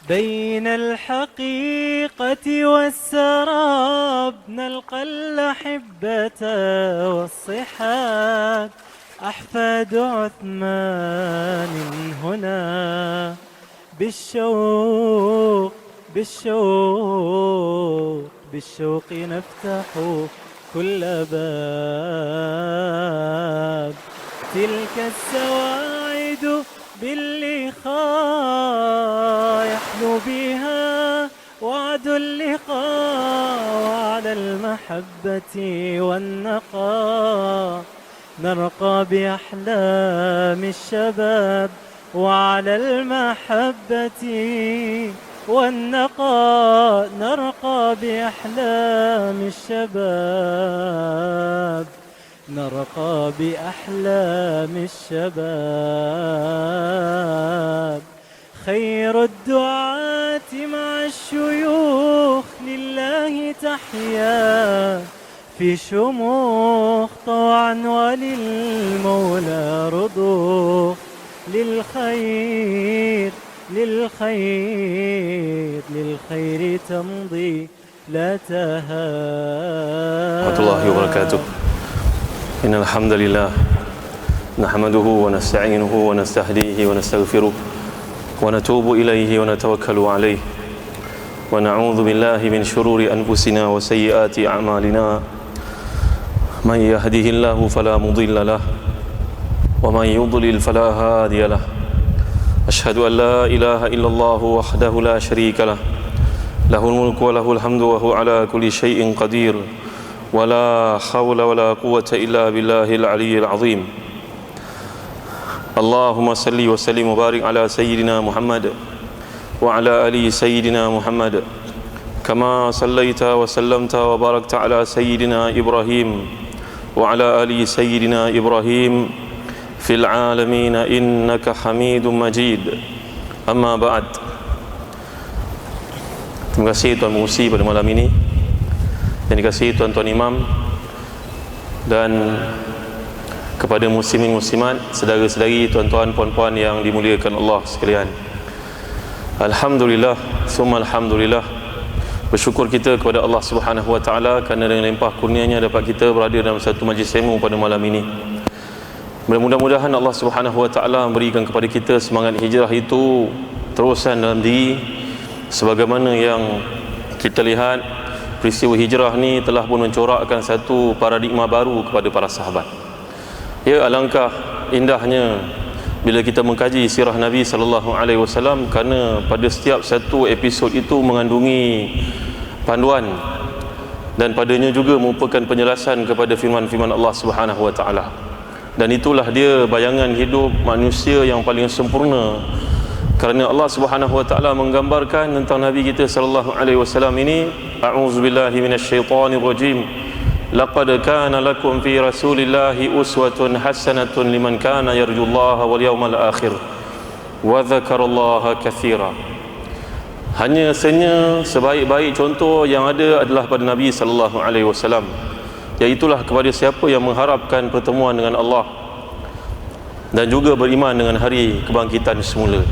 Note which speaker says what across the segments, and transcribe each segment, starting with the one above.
Speaker 1: بين الحقيقة والسراب نلقى الأحبة والصحاب، أحفاد عثمان هنا بالشوق نفتح كل باب. تلك السواعد باللقاء يحلو بها وعد اللقاء، وعلى المحبة والنقاء نرقى بأحلام الشباب، وعلى المحبة والنقاء نرقى بأحلام الشباب، نرقى بأحلام الشباب. خير الدعاة مع الشيوخ لله تحيا في شموخ طوعا وللمولى رضوخ، للخير تمضي لا تهاب.
Speaker 2: ورحمة الله وبركاته. إن الحمد لله نحمده ونستعينه ونستهديه ونستغفره ونتوب إليه ونتوكل عليه، ونعوذ بالله من شرور أنفسنا وسيئات أعمالنا. من يهده الله فلا مضل له ومن يضلل فلا هادي له. أشهد أن لا إله إلا الله وحده لا شريك له، له الملك وله الحمد وهو على كل شيء قدير، ولا حول ولا قوة إلا بالله العلي العظيم. اللهم صل وسلم وبارك على سيدنا محمد وعلى آل سيدنا محمد، كما صليت وسلمت وباركت على سيدنا إبراهيم وعلى آل سيدنا إبراهيم في العالمين إنك حميد مجيد. أما بعد. Terima kasih Tuan Mengusi pada malam ini, dan dikasihi tuan-tuan imam dan kepada muslimin muslimat, saudara-saudari, tuan-tuan puan-puan yang dimuliakan Allah sekalian. Alhamdulillah, summa alhamdulillah. Bersyukur kita kepada Allah Subhanahu wa taala kerana dengan limpah kurnianya dapat kita berada dalam satu majlis ilmu pada malam ini. Mudah-mudahan Allah Subhanahu wa taala memberikan kepada kita semangat hijrah itu terusan dalam diri, sebagaimana yang kita lihat peristiwa hijrah ni telah pun mencorakkan satu paradigma baru kepada para sahabat. Ya, alangkah indahnya bila kita mengkaji sirah Nabi sallallahu alaihi wasallam, kerana pada setiap satu episod itu mengandungi panduan, dan padanya juga merupakan penjelasan kepada firman-firman Allah Subhanahu wa taala. Dan itulah dia bayangan hidup manusia yang paling sempurna, kerana Allah Subhanahu wa taala menggambarkan tentang Nabi kita sallallahu alaihi wasallam ini, a'udzubillahi minasyaitonir rajim, laqad kana lakum fi rasulillahi uswatun hasanatun liman kana yarjullaha wal yawmal akhir wa dzakarallaha katsira. Hanya sebaik-baik contoh yang ada adalah pada Nabi sallallahu alaihi wasallam, iaitulah kepada siapa yang mengharapkan pertemuan dengan Allah dan juga beriman dengan hari kebangkitan semula.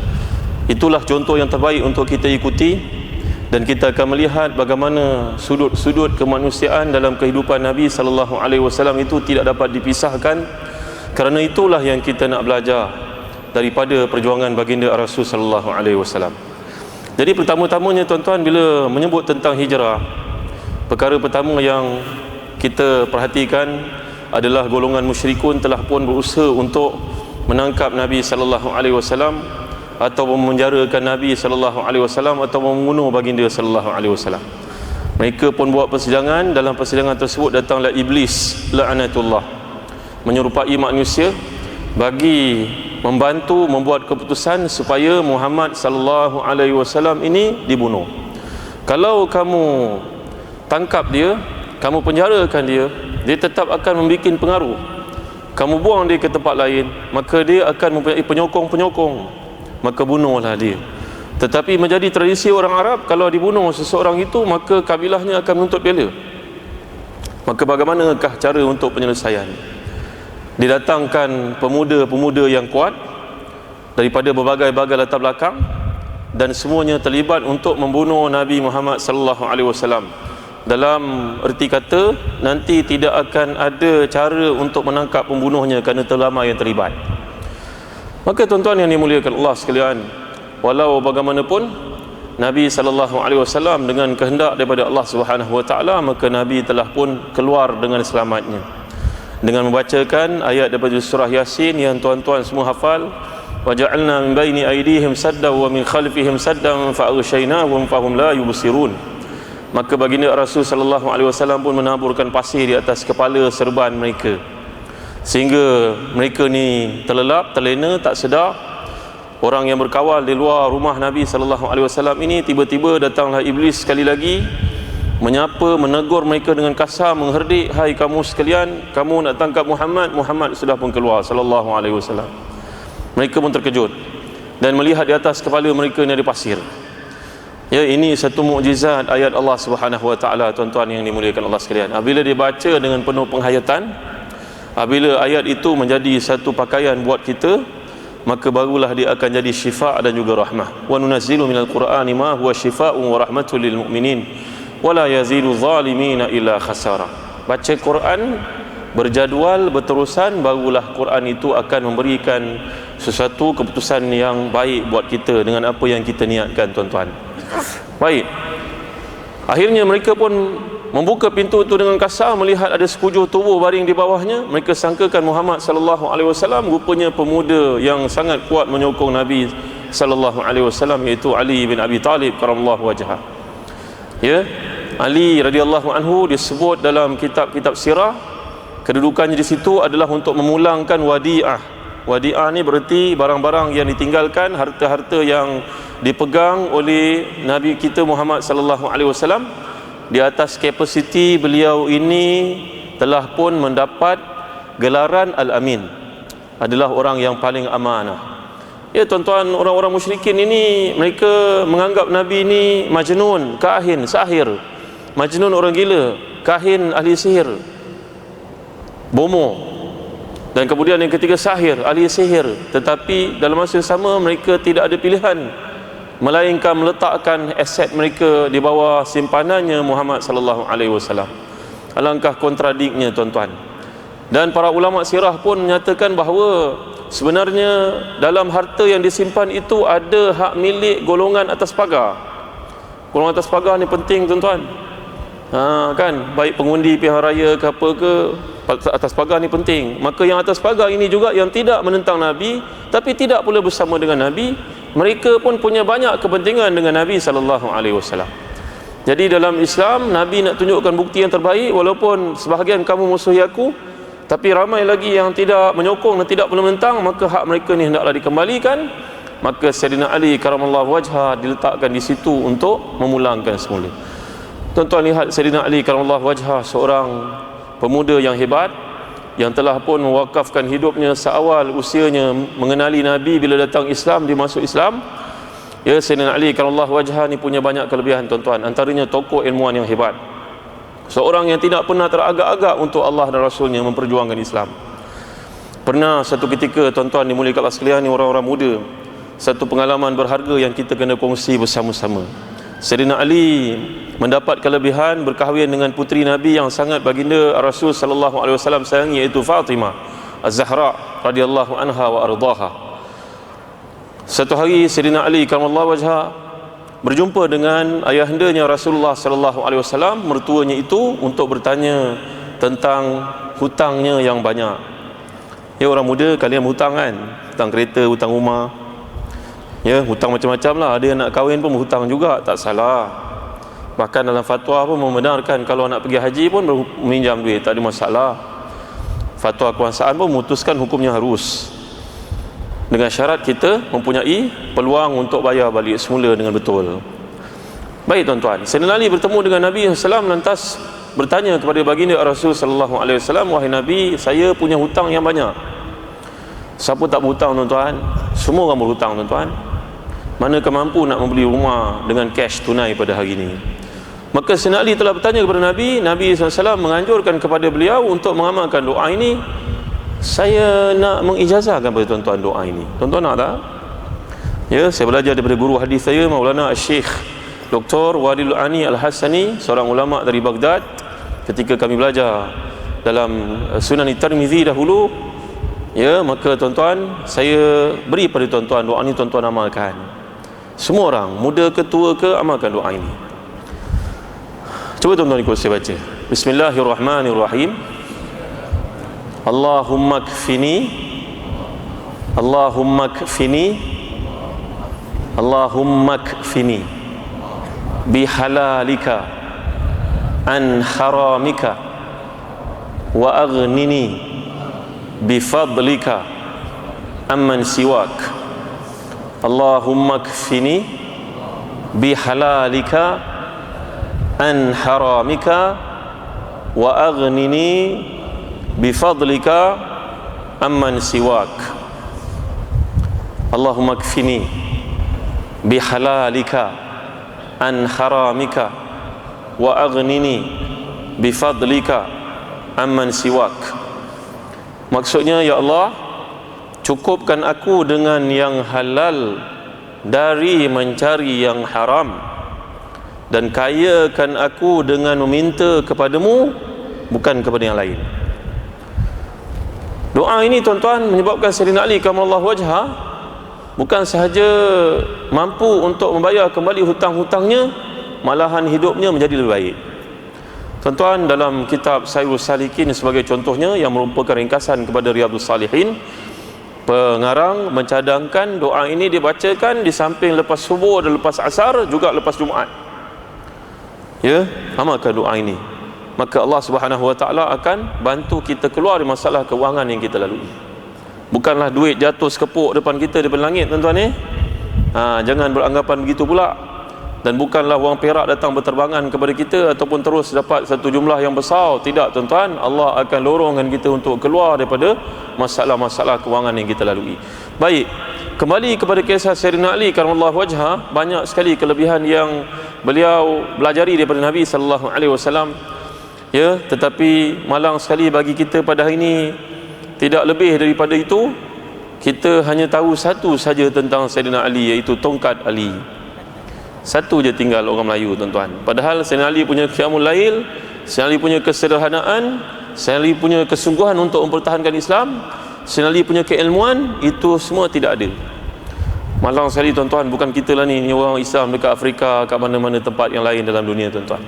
Speaker 2: Itulah contoh yang terbaik untuk kita ikuti, dan kita akan melihat bagaimana sudut-sudut kemanusiaan dalam kehidupan Nabi sallallahu alaihi wasallam itu tidak dapat dipisahkan. Kerana itulah yang kita nak belajar daripada perjuangan baginda Rasul sallallahu alaihi wasallam. Jadi pertama-tamanya tuan-tuan, bila menyebut tentang hijrah, perkara pertama yang kita perhatikan adalah golongan musyrikun telah pun berusaha untuk menangkap Nabi sallallahu alaihi wasallam atau memenjarakan Nabi sallallahu alaihi wasallam atau membunuh baginda sallallahu alaihi wasallam. Mereka pun buat persidangan. Dalam persidangan tersebut datanglah iblis la'anatullah, menyerupai manusia, bagi membantu membuat keputusan supaya Muhammad sallallahu alaihi wasallam ini dibunuh. Kalau kamu tangkap dia, kamu penjarakan dia, dia tetap akan membuat pengaruh. Kamu buang dia ke tempat lain, maka dia akan mempunyai penyokong-penyokong, maka bunuhlah dia. Tetapi menjadi tradisi orang Arab, kalau dibunuh seseorang itu, maka kabilahnya akan menuntut bela. Maka bagaimanakah cara untuk penyelesaian? Didatangkan pemuda-pemuda yang kuat daripada berbagai-bagai latar belakang, dan semuanya terlibat untuk membunuh Nabi Muhammad sallallahu alaihi wasallam. Dalam erti kata, nanti tidak akan ada cara untuk menangkap pembunuhnya kerana terlalu yang terlibat. Maka tuan-tuan yang dimuliakan Allah sekalian, walau bagaimanapun Nabi sallallahu alaihi wasallam dengan kehendak daripada Allah Subhanahu wa taala, maka Nabi telah pun keluar dengan selamatnya dengan membacakan ayat daripada surah Yasin yang tuan-tuan semua hafal, wa ja'alna min baini aydihim saddan wa min khalfihim saddan fa aghshaynahum fahum la yubsirun. Maka baginda Rasul sallallahu alaihi wasallam pun menaburkan pasir di atas kepala serban mereka, sehingga mereka ni terlelap, terlena, tak sedar. Orang yang berkawal di luar rumah Nabi sallallahu alaihi wasallam ini, tiba-tiba datanglah iblis sekali lagi, menyapa, menegur mereka dengan kasar, mengherdik, hai kamu sekalian, kamu nak tangkap Muhammad, Muhammad sudah pun keluar sallallahu alaihi wasallam. Mereka pun terkejut dan melihat di atas kepala mereka ni ada pasir. Ya, ini satu mukjizat ayat Allah Subhanahu wa taala, tuan-tuan yang dimuliakan Allah sekalian. Apabila dibaca dengan penuh penghayatan, apabila ayat itu menjadi satu pakaian buat kita, maka barulah dia akan jadi syifa' dan juga rahmah. Wa nunazzilu minal qur'ani ma huwa syifaa'un wa rahmatul lil mu'minin wa la yazidu zalimina illa khasara. Baca Quran berjadual, berterusan, barulah Quran itu akan memberikan sesuatu keputusan yang baik buat kita dengan apa yang kita niatkan, tuan-tuan. Baik, akhirnya mereka pun membuka pintu itu dengan kasar, melihat ada sekujur tubuh baring di bawahnya. Mereka sangkakan Muhammad sallallahu alaihi wasallam, rupanya pemuda yang sangat kuat menyokong Nabi sallallahu alaihi wasallam, iaitu Ali bin Abi Talib karamallahu wajhah. Ya, Ali radhiyallahu anhu disebut dalam kitab-kitab sirah, kedudukannya di situ adalah untuk memulangkan wadi'ah. Wadi'ah ni berarti barang-barang yang ditinggalkan, harta-harta yang dipegang oleh Nabi kita Muhammad sallallahu alaihi wasallam. Di atas kapasiti beliau ini telah pun mendapat gelaran Al-Amin, adalah orang yang paling amanah. Ya tuan-tuan, orang-orang musyrikin ini mereka menganggap Nabi ini majnun, kahin, sahir. Majnun orang gila, kahin ahli sihir, bomo. Dan kemudian yang ketiga sahir, ahli sihir. Tetapi dalam masa yang sama mereka tidak ada pilihan melainkan meletakkan aset mereka di bawah simpanannya Muhammad sallallahu alaihi wasallam. Alangkah kontradiknya, tuan-tuan. Dan para ulama sirah pun menyatakan bahawa sebenarnya dalam harta yang disimpan itu ada hak milik golongan atas pagar. Golongan atas pagar ni penting, tuan-tuan. Kan, baik pengundi pilihan raya ke apa ke, atas pagar ni penting. Maka yang atas pagar ini juga yang tidak menentang Nabi, tapi tidak pula bersama dengan Nabi, mereka pun punya banyak kepentingan dengan Nabi sallallahu alaihi wasallam. Jadi dalam Islam, Nabi nak tunjukkan bukti yang terbaik, walaupun sebahagian kamu musuhi aku, tapi ramai lagi yang tidak menyokong dan tidak pula menentang, maka hak mereka ni hendaklah dikembalikan. Maka Sayyidina Ali karamallahu wajhah diletakkan di situ untuk memulangkan semula. Tuan-tuan lihat Sayyidina Ali karamallahu wajhah, seorang pemuda yang hebat, yang telah pun mewakafkan hidupnya seawal usianya mengenali Nabi. Bila datang Islam, dia masuk Islam. Ya, Sayyidina Ali karamallahu wajhah ni punya banyak kelebihan, tuan-tuan. Antaranya tokoh ilmuwan yang hebat, seorang yang tidak pernah teragak-agak untuk Allah dan Rasulnya memperjuangkan Islam. Pernah satu ketika, tuan-tuan dimuliakan Allah sekalian, ni orang-orang muda, satu pengalaman berharga yang kita kena kongsi bersama-sama. Sayyidina Ali mendapat kelebihan berkahwin dengan puteri Nabi yang sangat baginda Rasul sallallahu alaihi wasallam sayangi, iaitu Fatimah Az-Zahra radhiyallahu anha wa ardhaha. Satu hari Sayyidina Ali karamallahu wajhah berjumpa dengan ayahandanya Rasulullah sallallahu alaihi wasallam, mertuanya itu, untuk bertanya tentang hutangnya yang banyak. Ya, orang muda kalian hutang kan, hutang kereta, hutang rumah, ya, hutang macam-macam lah. Ada yang nak kahwin pun hutang juga, tak salah. Bahkan dalam fatwa pun membenarkan kalau nak pergi haji pun meminjam duit, tak ada masalah. Fatwa kebangsaan pun memutuskan hukumnya harus, dengan syarat kita mempunyai peluang untuk bayar balik semula dengan betul. Baik tuan-tuan, Sayyidina Ali bertemu dengan Nabi SAW, lantas bertanya kepada baginda Rasul sallallahu alaihi wasallam, wahai Nabi, saya punya hutang yang banyak. Siapa tak berhutang, tuan-tuan? Semua orang berhutang, tuan-tuan. Manakah mampu nak membeli rumah dengan cash tunai pada hari ini? Maka Sayyidina Ali telah bertanya kepada Nabi. Nabi SAW menganjurkan kepada beliau untuk mengamalkan doa ini. Saya nak mengijazahkan kepada tuan-tuan doa ini. Tuan-tuan nak tak? Ya, saya belajar daripada guru hadis saya Maulana Syekh Dr. Wadil Ani Al-Hasani, seorang ulama dari Baghdad. Ketika kami belajar dalam Sunan Tirmizi dahulu, ya, maka tuan-tuan, saya beri pada tuan-tuan doa ni, tuan-tuan amalkan. Semua orang, muda ke tua ke, amalkan doa ini. Cuba tuan-tuan ikut saya baca. Bismillahirrahmanirrahim. Allahumma kfini, Allahumma kfini, Allahumma kfini bihalalika an haramika wa aghnini bifadlika amman siwak. Allahumma kfini bihalalika an haramika wa aghnini bifadlika amman siwak. Allahumma kfini bihalalika an haramika wa aghnini bifadlika amman siwak. Maksudnya, ya Allah, cukupkan aku dengan yang halal dari mencari yang haram, dan kayakan aku dengan meminta kepadamu, bukan kepada yang lain. Doa ini tuan-tuan menyebabkan Sayyidina Ali karramallahu wajhah bukan sahaja mampu untuk membayar kembali hutang-hutangnya, malahan hidupnya menjadi lebih baik. Tuan-tuan, dalam kitab Sayyidus Salikin sebagai contohnya, yang merupakan ringkasan kepada Riyadhus Salihin, pengarang mencadangkan doa ini dibacakan di samping lepas subuh dan lepas asar, juga lepas Jumaat. Ya, amalkan doa ini, maka Allah Subhanahu Wa Taala akan bantu kita keluar dari masalah kewangan yang kita lalui. Bukanlah duit jatuh sekepuk depan kita daripada langit, tuan-tuan. Jangan beranggapan begitu pula. Dan bukanlah wang perak datang berterbangan kepada kita ataupun terus dapat satu jumlah yang besar. Tidak, tuan-tuan. Allah akan lorongkan kita untuk keluar daripada masalah-masalah kewangan yang kita lalui. Baik, kembali kepada kisah Sayyidina Ali karramallahu wajhah. Banyak sekali kelebihan yang beliau belajari daripada Nabi sallallahu alaihi wasallam. Ya, tetapi malang sekali bagi kita pada hari ini, tidak lebih daripada itu. Kita hanya tahu satu saja tentang Sayyidina Ali, iaitu tongkat Ali. Satu je tinggal orang Melayu, tuan-tuan. Padahal Sayyidina Ali punya qiyamul lail, Sayyidina Ali punya kesederhanaan, Sayyidina Ali punya kesungguhan untuk mempertahankan Islam, Sayyidina Ali punya keilmuan, itu semua tidak ada. Malang sekali, tuan-tuan. Bukan kita lah ni orang Islam dekat Afrika, kat mana-mana tempat yang lain dalam dunia, tuan-tuan.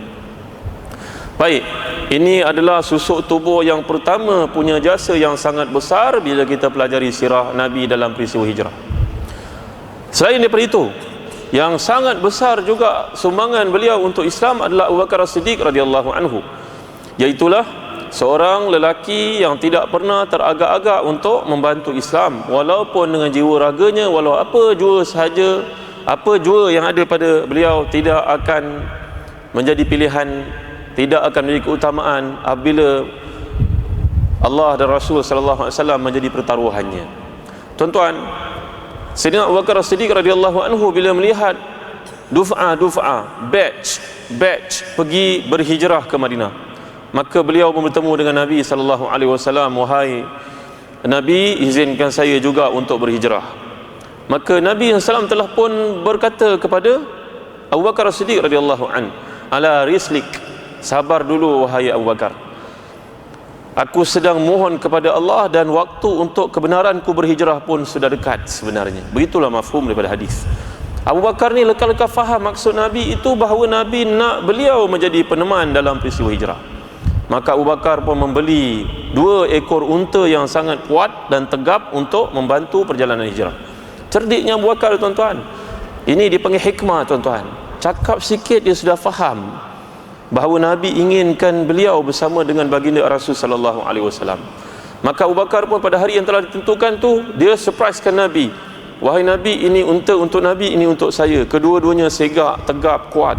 Speaker 2: Baik, ini adalah susuk tubuh yang pertama punya jasa yang sangat besar bila kita pelajari sirah Nabi dalam peristiwa hijrah. Selain daripada itu, yang sangat besar juga sumbangan beliau untuk Islam adalah Abu Bakar As-Siddiq radhiyallahu anhu. Iaitulah seorang lelaki yang tidak pernah teragak-agak untuk membantu Islam, walaupun dengan jiwa raganya, walau apa jua sahaja, apa jua yang ada pada beliau tidak akan menjadi pilihan, tidak akan menjadi keutamaan apabila Allah dan Rasul sallallahu alaihi wasallam menjadi pertaruhannya. Tuan-tuan, Sayyidina Abu Bakar As-Siddiq radhiyallahu anhu bila melihat duf'ah batch pergi berhijrah ke Madinah, maka beliau bertemu dengan Nabi sallallahu alaihi wasallam, "Wahai Nabi, izinkan saya juga untuk berhijrah." Maka Nabi sallallahu telah pun berkata kepada Abu Bakar As-Siddiq radhiyallahu an, "Ala rislik, sabar dulu wahai Abu Bakar. Aku sedang mohon kepada Allah dan waktu untuk kebenaranku berhijrah pun sudah dekat sebenarnya." Begitulah mafhum daripada hadis. Abu Bakar ni lekal-lekal faham maksud Nabi itu bahawa Nabi nak beliau menjadi peneman dalam peristiwa hijrah. Maka Abu Bakar pun membeli 2 ekor unta yang sangat kuat dan tegap untuk membantu perjalanan hijrah. Cerdiknya Abu Bakar, tuan-tuan. Ini dipanggil hikmah, tuan-tuan. Cakap sikit dia sudah faham bahawa Nabi inginkan beliau bersama dengan baginda Rasul sallallahu alaihi wasallam. Maka Abu Bakar pun pada hari yang telah ditentukan tu, dia surprisekan Nabi. "Wahai Nabi, ini unta untuk Nabi, ini untuk saya." Kedua-duanya segak, tegap, kuat.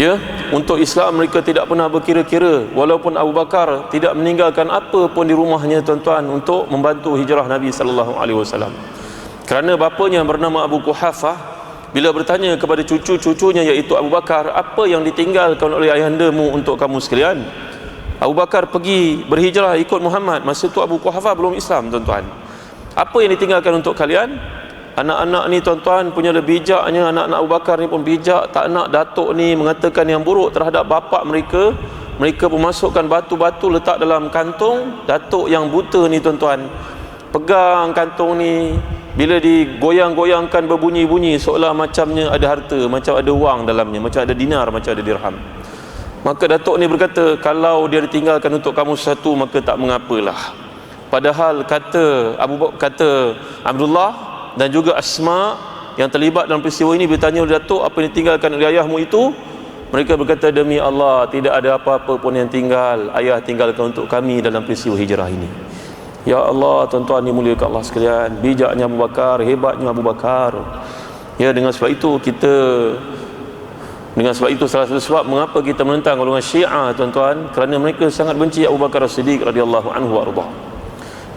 Speaker 2: Ya, untuk Islam mereka tidak pernah berkira-kira, walaupun Abu Bakar tidak meninggalkan apa pun di rumahnya, tuan-tuan, untuk membantu hijrah Nabi sallallahu alaihi wasallam. Kerana bapanya bernama Abu Quhafah, bila bertanya kepada cucu-cucunya iaitu Abu Bakar, "Apa yang ditinggalkan oleh ayahandamu untuk kamu sekalian?" Abu Bakar pergi berhijrah ikut Muhammad. Masa tu Abu Quhafah belum Islam, tuan-tuan. "Apa yang ditinggalkan untuk kalian?" Anak-anak ni tuan-tuan punya bijaknya, anak-anak Abu Bakar ni pun bijak, tak nak datuk ni mengatakan yang buruk terhadap bapa mereka. Mereka memasukkan batu-batu letak dalam kantung. Datuk yang buta ni tuan-tuan pegang kantung ni, bila digoyang-goyangkan berbunyi-bunyi seolah macamnya ada harta, macam ada wang dalamnya, macam ada dinar, macam ada dirham. Maka datuk ni berkata, kalau dia ditinggalkan untuk kamu sesuatu maka tak mengapalah. Padahal kata Abdullah dan juga Asma yang terlibat dalam peristiwa ini, bertanya oleh datuk, apa yang ditinggalkan oleh ayahmu itu? Mereka berkata, demi Allah tidak ada apa-apa pun yang tinggal, ayah tinggalkan untuk kami dalam peristiwa hijrah ini. Ya Allah, tuan-tuan dimuliakan Allah sekalian, bijaknya Abu Bakar, hebatnya Abu Bakar. Ya, dengan sebab itu salah satu sebab mengapa kita menentang golongan Syiah tuan-tuan, kerana mereka sangat benci Abu Bakar As-Siddiq radhiyallahu anhu warḍah.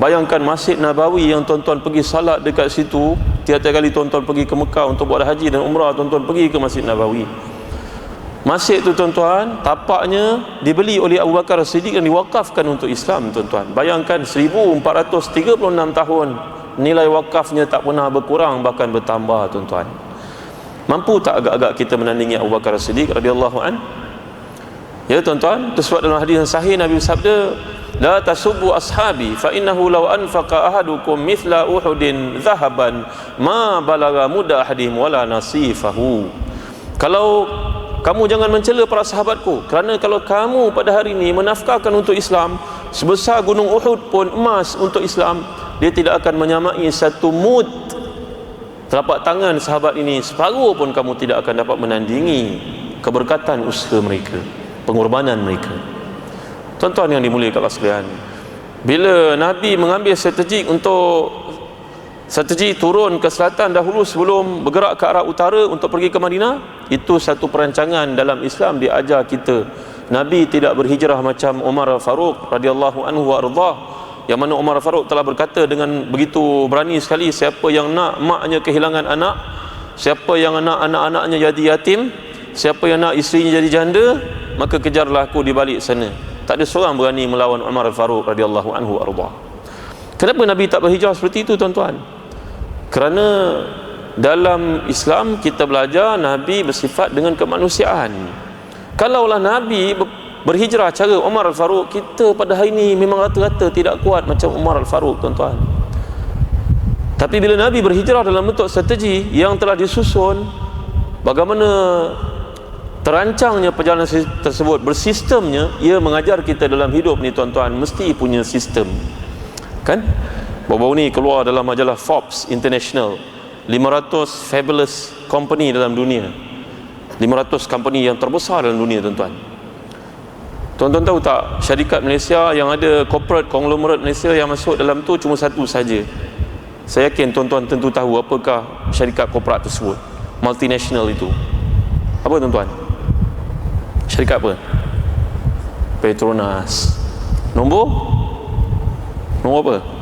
Speaker 2: Bayangkan Masjid Nabawi yang tuan-tuan pergi salat dekat situ, tiap-tiap kali tuan-tuan pergi ke Mekah untuk buat haji dan umrah, tuan-tuan pergi ke Masjid Nabawi. Masjid itu tuan-tuan, tapaknya dibeli oleh Abu Bakar As-Siddiq dan diwakafkan untuk Islam tuan-tuan. Bayangkan 1436 tahun, nilai wakafnya tak pernah berkurang, bahkan bertambah tuan-tuan. Mampu tak agak-agak kita menandingi Abu Bakar As-Siddiq radhiyallahu an? Ya tuan-tuan, itu sebab dalam hadis yang sahih Nabi bersabda, la tasubbu ashabi fa innahu law anfaqa ahadukum mithla uhudin dhahaban ma balagha mudda ahadihim wala nasifahu. Kalau kamu jangan mencela para sahabatku, kerana kalau kamu pada hari ini menafkahkan untuk Islam sebesar gunung Uhud pun emas untuk Islam, dia tidak akan menyamai satu mud telapak tangan sahabat ini. Separuh pun kamu tidak akan dapat menandingi keberkatan usaha mereka, pengorbanan mereka. Tuan-tuan yang dimuliakan Allah sekalian, bila Nabi mengambil strategi turun ke selatan dahulu sebelum bergerak ke arah utara untuk pergi ke Madinah, itu satu perancangan dalam Islam diajar kita. Nabi tidak berhijrah macam Umar Faruq radhiyallahu anhu wa ardhah, yang mana Umar Faruq telah berkata dengan begitu berani sekali, siapa yang nak maknya kehilangan anak, siapa yang nak anak-anaknya jadi yatim, siapa yang nak isterinya jadi janda, maka kejarlah aku di balik sana. Tak ada seorang berani melawan Umar Faruq radhiyallahu anhu wa ardhah. Kenapa Nabi tak berhijrah seperti itu tuan-tuan? Kerana dalam Islam kita belajar Nabi bersifat dengan kemanusiaan. Kalaulah Nabi berhijrah cara Umar Al-Faruq, kita pada hari ini memang rata-rata tidak kuat macam Umar Al-Faruq tuan-tuan. Tapi bila Nabi berhijrah dalam bentuk strategi yang telah disusun, bagaimana terancangnya perjalanan tersebut, bersistemnya, ia mengajar kita dalam hidup ni tuan-tuan, mesti punya sistem. Kan? Baru-baru ni keluar dalam majalah Forbes International 500 fabulous company dalam dunia, 500 company yang terbesar dalam dunia tuan-tuan. Tuan-tuan tahu tak, syarikat Malaysia yang ada corporate conglomerate Malaysia yang masuk dalam tu cuma satu saja. Saya yakin tuan-tuan tentu tahu apakah syarikat korporat tersebut, multinational itu. Apa tuan-tuan? Syarikat apa? Petronas. Nombor apa?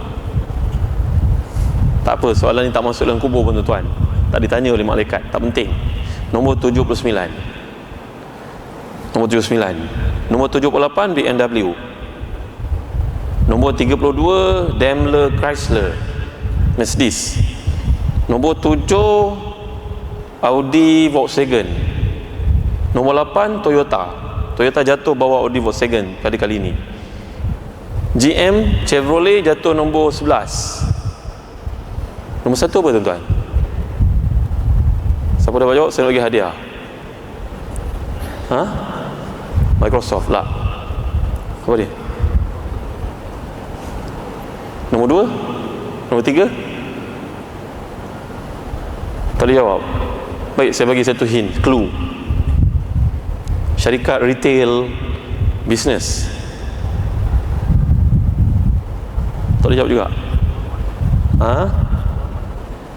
Speaker 2: Tak apa, soalan ni tak masuk dalam kubur pun tuan-tuan, tak ditanya oleh malaikat, tak penting. Nombor 79. Nombor 79. Nombor 78 BMW. Nombor 32 Daimler Chrysler Mercedes. Nombor 7 Audi Volkswagen. Nombor 8 Toyota jatuh bawah Audi Volkswagen kali ini. GM Chevrolet jatuh nombor 11. Nombor 1 apa tuan-tuan? Siapa dah jawab, saya bagi hadiah. Microsoft lah. Apa dia? Nombor 2? Nombor 3? Tak boleh jawab. Baik, saya bagi satu hint, clue. Syarikat retail business. Tak boleh jawab juga.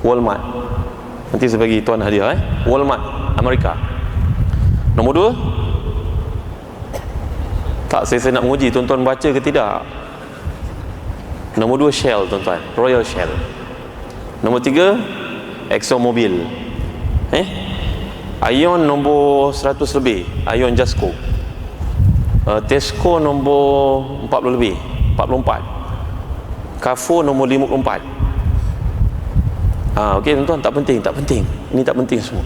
Speaker 2: Walmart. Nanti saya bagi tuan hadiah. Walmart Amerika. Nombor 2? Tak, saya nak menguji tuan-tuan baca ke tidak. Nombor 2 Shell tuan-tuan, Royal Shell. Nombor 3 ExxonMobil. Ion nombor 100 lebih, Ion Jasco. Tesco nombor 40 lebih, 44. Carrefour nombor 54. Okey tuan-tuan, tak penting. Ini tak penting semua.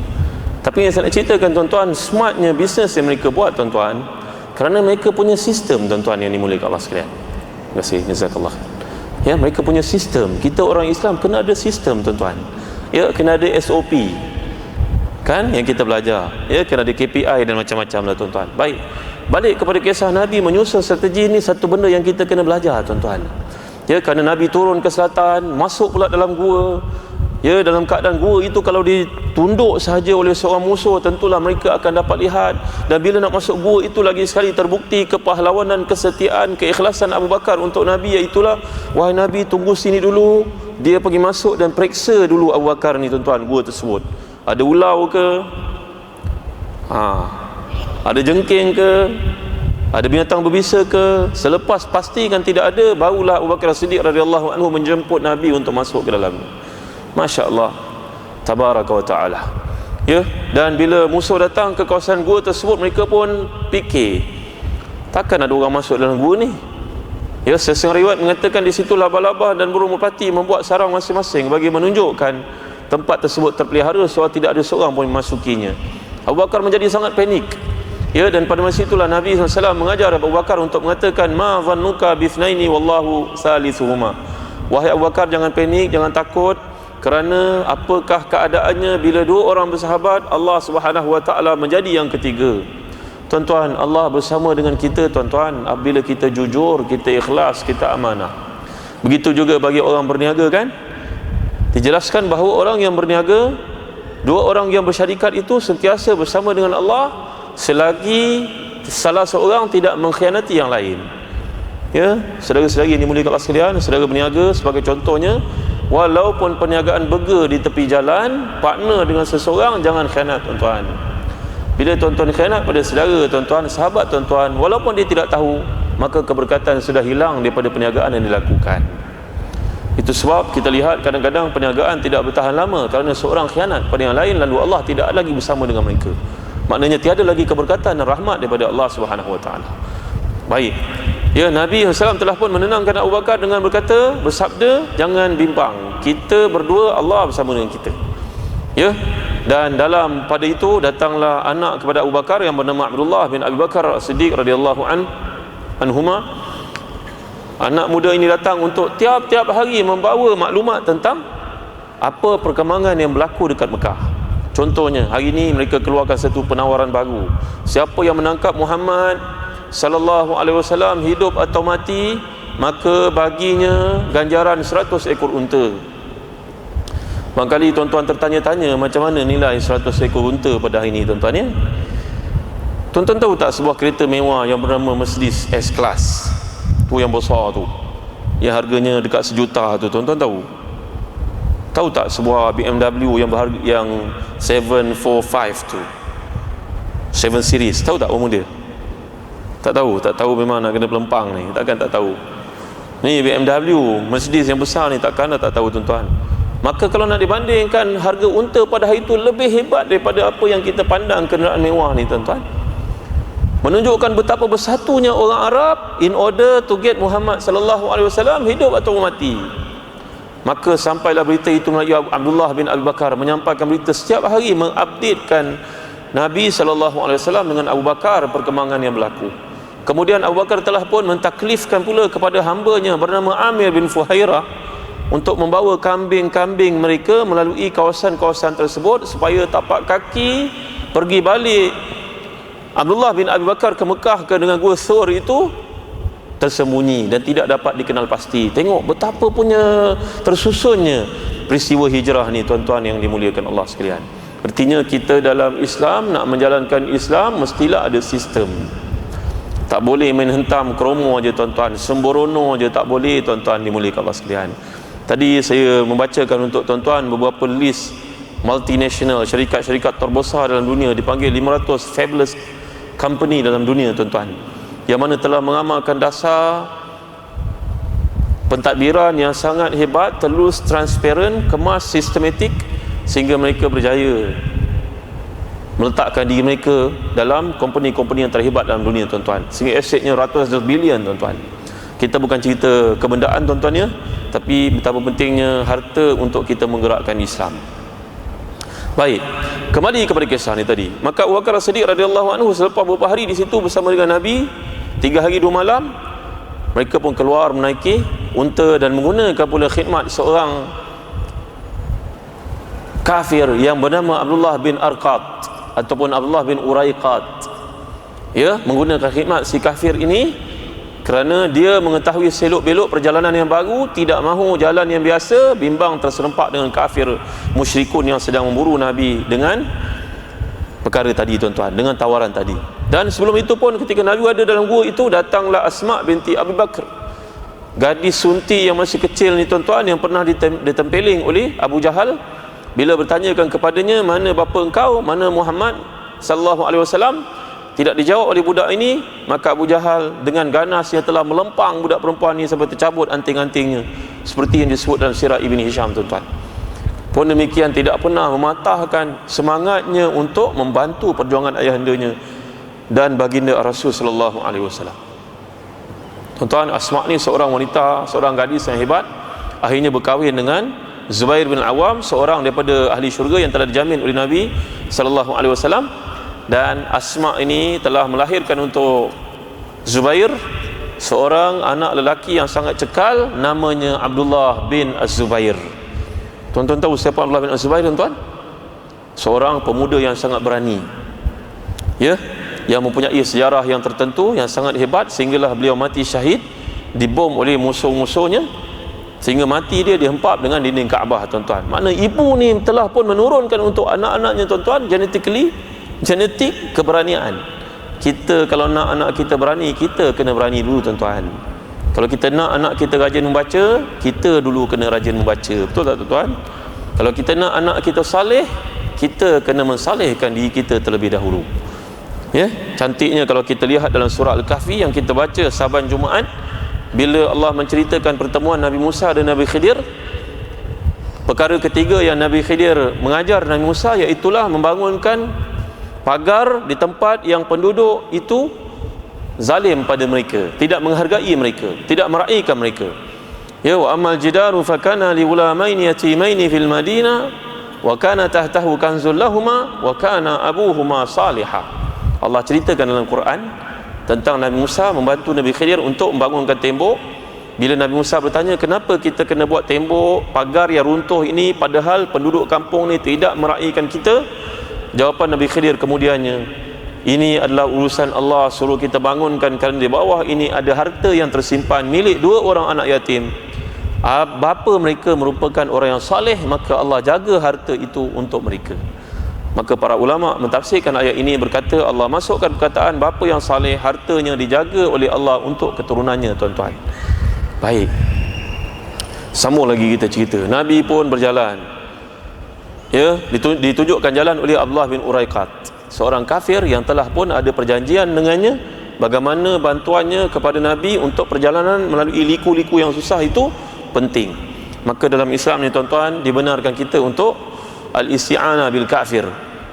Speaker 2: Tapi yang saya nak ceritakan tuan-tuan, smartnya bisnes yang mereka buat tuan-tuan, kerana mereka punya sistem tuan-tuan yang dimuliakan Allah sekalian. Terima kasih, jazakallah. Ya, mereka punya sistem. Kita orang Islam kena ada sistem tuan-tuan. Ya, kena ada SOP. Kan yang kita belajar. Ya, kena ada KPI dan macam-macam lah tuan-tuan. Baik. Balik kepada kisah Nabi menyusun strategi ni, satu benda yang kita kena belajar tuan-tuan. Ya, kerana Nabi turun ke selatan, masuk pula dalam gua. Ya, dalam keadaan gua itu kalau ditunduk sahaja oleh seorang musuh, tentulah mereka akan dapat lihat. Dan bila nak masuk gua itu lagi sekali terbukti kepahlawanan, kesetiaan, keikhlasan Abu Bakar untuk Nabi, iaitulah, wahai Nabi, tunggu sini dulu. Dia pergi masuk dan periksa dulu Abu Bakar ni tuan-tuan, gua tersebut. Ada ulau ke? Ada jengking ke? Ada binatang berbisa ke? Selepas pastikan tidak ada, barulah Abu Bakar Siddiq radhiyallahu anhu menjemput Nabi untuk masuk ke dalam. Masya Allah, tabaraka wa ta'ala. Ya, dan bila musuh datang ke kawasan gua tersebut, mereka pun fikir, takkan ada orang masuk dalam gua ni. Ya, sesetengah riwayat mengatakan di situ laba-laba dan burung merpati membuat sarang masing-masing bagi menunjukkan tempat tersebut terpelihara, soal tidak ada seorang pun memasukinya. Abu Bakar menjadi sangat panik. Ya, dan pada masa itulah Nabi SAW mengajar Abu Bakar untuk mengatakan, ma dhannuka bithnaini wallahu salisuhuma. Wahai Abu Bakar, jangan panik, jangan takut. Kerana apakah keadaannya bila dua orang bersahabat, Allah Subhanahu wa ta'ala menjadi yang ketiga. Tuan-tuan, Allah bersama dengan kita tuan-tuan apabila kita jujur, kita ikhlas, kita amanah. Begitu juga bagi orang berniaga kan? Dijelaskan bahawa orang yang berniaga, dua orang yang bersyarikat itu sentiasa bersama dengan Allah selagi salah seorang tidak mengkhianati yang lain. Ya, saudara-saudari yang dimuliakan Allah sekalian, saudara berniaga sebagai contohnya, walaupun perniagaan burger di tepi jalan, partner dengan seseorang, jangan khianat tuan-tuan. Bila tuan-tuan khianat pada saudara tuan-tuan, sahabat tuan-tuan, walaupun dia tidak tahu, maka keberkatan sudah hilang daripada perniagaan yang dilakukan. Itu sebab kita lihat kadang-kadang perniagaan tidak bertahan lama kerana seorang khianat pada yang lain, lalu Allah tidak lagi bersama dengan mereka. Maknanya tiada lagi keberkatan dan rahmat daripada Allah Subhanahu wa ta'ala. Baik. Ya, Nabi SAW telah pun menenangkan Abu Bakar dengan berkata, bersabda, jangan bimbang, kita berdua, Allah bersama dengan kita. Ya, dan dalam pada itu datanglah anak kepada Abu Bakar yang bernama Abdullah bin Abi Bakar Siddiq radhiyallahu anhuma. Anak muda ini datang untuk tiap-tiap hari membawa maklumat tentang apa perkembangan yang berlaku dekat Mekah. Contohnya, hari ini mereka keluarkan satu penawaran baru. Siapa yang menangkap Muhammad sallallahu alaihi wasallam hidup atau mati, maka baginya ganjaran 100 ekor unta. Barangkali tuan-tuan tertanya-tanya macam mana nilai 100 ekor unta pada hari ini tuan-tuan ya. Tuan-tuan tahu tak sebuah kereta mewah yang bernama Mercedes S-Class tu, yang besar tu, yang harganya dekat 1 juta tu, tuan-tuan tahu? Tahu tak sebuah BMW yang berharga yang 745 tu, 7 series, tahu tak umur dia? Tak tahu memang nak kena pelempang ni, takkan tak tahu. Ni BMW, Mercedes yang besar ni, takkan tak tahu tuan-tuan. Maka kalau nak dibandingkan, harga unta pada hari itu lebih hebat daripada apa yang kita pandang kenderaan mewah ni tuan-tuan. Menunjukkan betapa bersatunya orang Arab in order to get Muhammad sallallahu alaihi wasallam hidup atau mati. Maka sampailah berita itu melalui Abdullah bin Abi Bakar, menyampaikan berita setiap hari, mengupdatekan Nabi sallallahu alaihi wasallam dengan Abu Bakar perkembangan yang berlaku. Kemudian Abu Bakar telah pun mentaklifkan pula kepada hambanya bernama Amir bin Fuhairah untuk membawa kambing-kambing mereka melalui kawasan-kawasan tersebut supaya tapak kaki pergi balik Abdullah bin Abi Bakar ke Mekah ke dengan Gua Thur itu tersembunyi dan tidak dapat dikenal pasti. Tengok betapa punya tersusunnya peristiwa hijrah ni tuan-tuan yang dimuliakan Allah sekalian. Artinya kita dalam Islam nak menjalankan Islam mestilah ada sistem. Tak boleh main hentam kromo aja tuan-tuan, sembrono aja tak boleh tuan-tuan dimuliakan Allah sekalian. Tadi saya membacakan untuk tuan-tuan beberapa list multinational, syarikat-syarikat terbesar dalam dunia, dipanggil 500 fabulous company dalam dunia tuan-tuan, yang mana telah mengamalkan dasar pentadbiran yang sangat hebat, telus, transparent, kemas, sistematik, sehingga mereka berjaya meletakkan diri mereka dalam company-company yang terhebat dalam dunia tuan-tuan, sehingga asetnya ratus bilion tuan-tuan. Kita bukan cerita kebendaan tuan-tuan ya, tapi betapa pentingnya harta untuk kita menggerakkan Islam. Baik, kembali kepada kisah ni tadi. Maka Abu Bakar As-Siddiq radhiyallahu anhu selepas beberapa hari di situ bersama dengan Nabi, 3 hari 2 malam, mereka pun keluar menaiki unta dan menggunakan pula khidmat seorang kafir yang bernama Abdullah bin Arqat ataupun Abdullah bin Uraiqat. Ya, menggunakan khidmat si kafir ini kerana dia mengetahui selok-belok perjalanan yang baru, tidak mahu jalan yang biasa, bimbang terserempak dengan kafir musyrikun yang sedang memburu Nabi dengan perkara tadi tuan-tuan, dengan tawaran tadi. Dan sebelum itu pun ketika Nabi ada dalam gua itu, datanglah Asma binti Abu Bakar, gadis sunti yang masih kecil ni tuan-tuan, yang pernah ditempeling oleh Abu Jahal. Bila bertanyakan kepadanya, mana bapa engkau, mana Muhammad sallallahu alaihi wasallam, tidak dijawab oleh budak ini. Maka Abu Jahal dengan ganas yang telah melempang budak perempuan ini sampai tercabut anting-antingnya, seperti yang disebut dalam sirah Ibn Hisham tuan-tuan. Pun demikian tidak pernah mematahkan semangatnya untuk membantu perjuangan ayahandanya dan baginda Rasul sallallahu alaihi wasallam. Tuan-tuan, Asma ni seorang wanita, seorang gadis yang hebat, akhirnya berkahwin dengan Zubair bin Awam, seorang daripada ahli syurga yang telah dijamin oleh Nabi sallallahu alaihi wasallam. Dan Asma ini telah melahirkan untuk Zubair seorang anak lelaki yang sangat cekal, namanya Abdullah bin Az-Zubair. Tuan-tuan tahu siapa Abdullah bin Az-Zubair tuan-tuan? Seorang pemuda yang sangat berani, ya, yang mempunyai sejarah yang tertentu yang sangat hebat, sehinggalah beliau mati syahid dibom oleh musuh-musuhnya, sehingga mati dia dihempap dengan dinding Kaabah tuan-tuan. Makna ibu ni telah pun menurunkan untuk anak-anaknya tuan-tuan genetik keberanian. Kita kalau nak anak kita berani, kita kena berani dulu tuan-tuan. Kalau kita nak anak kita rajin membaca, kita dulu kena rajin membaca. Betul tak tuan-tuan? Kalau kita nak anak kita saleh, kita kena mensalehkan diri kita terlebih dahulu. Ya, cantiknya kalau kita lihat dalam surah Al-Kahfi yang kita baca saban Jumaat, bila Allah menceritakan pertemuan Nabi Musa dan Nabi Khidir, perkara ketiga yang Nabi Khidir mengajar Nabi Musa, iaitulah membangunkan pagar di tempat yang penduduk itu zalim pada mereka, tidak menghargai mereka, tidak meraihkan mereka. Ya, wa amal jidaru fakana li ghulamaini yatimaini fil madinah wa kana tahtahu kanzul lahumā wa kana abuhuma salihah. Allah ceritakan dalam Quran tentang Nabi Musa membantu Nabi Khidir untuk membangunkan tembok. Bila Nabi Musa bertanya, kenapa kita kena buat tembok pagar yang runtuh ini padahal penduduk kampung ni tidak meraihkan kita? Jawapan Nabi Khidir kemudiannya, ini adalah urusan Allah, suruh kita bangunkan kerana di bawah ini ada harta yang tersimpan milik 2 orang anak yatim. Bapa mereka merupakan orang yang saleh, maka Allah jaga harta itu untuk mereka. Maka para ulama mentafsirkan ayat ini berkata, Allah masukkan perkataan bapa yang saleh, hartanya dijaga oleh Allah untuk keturunannya tuan-tuan. Baik, sambung lagi kita cerita. Nabi pun berjalan, ya, ditunjukkan jalan oleh Abdullah bin Uraiqat, seorang kafir yang telah pun ada perjanjian dengannya bagaimana bantuannya kepada Nabi untuk perjalanan melalui liku-liku yang susah itu penting. Maka dalam Islam ni tuan-tuan, dibenarkan kita untuk al-isti'anah bil kafir,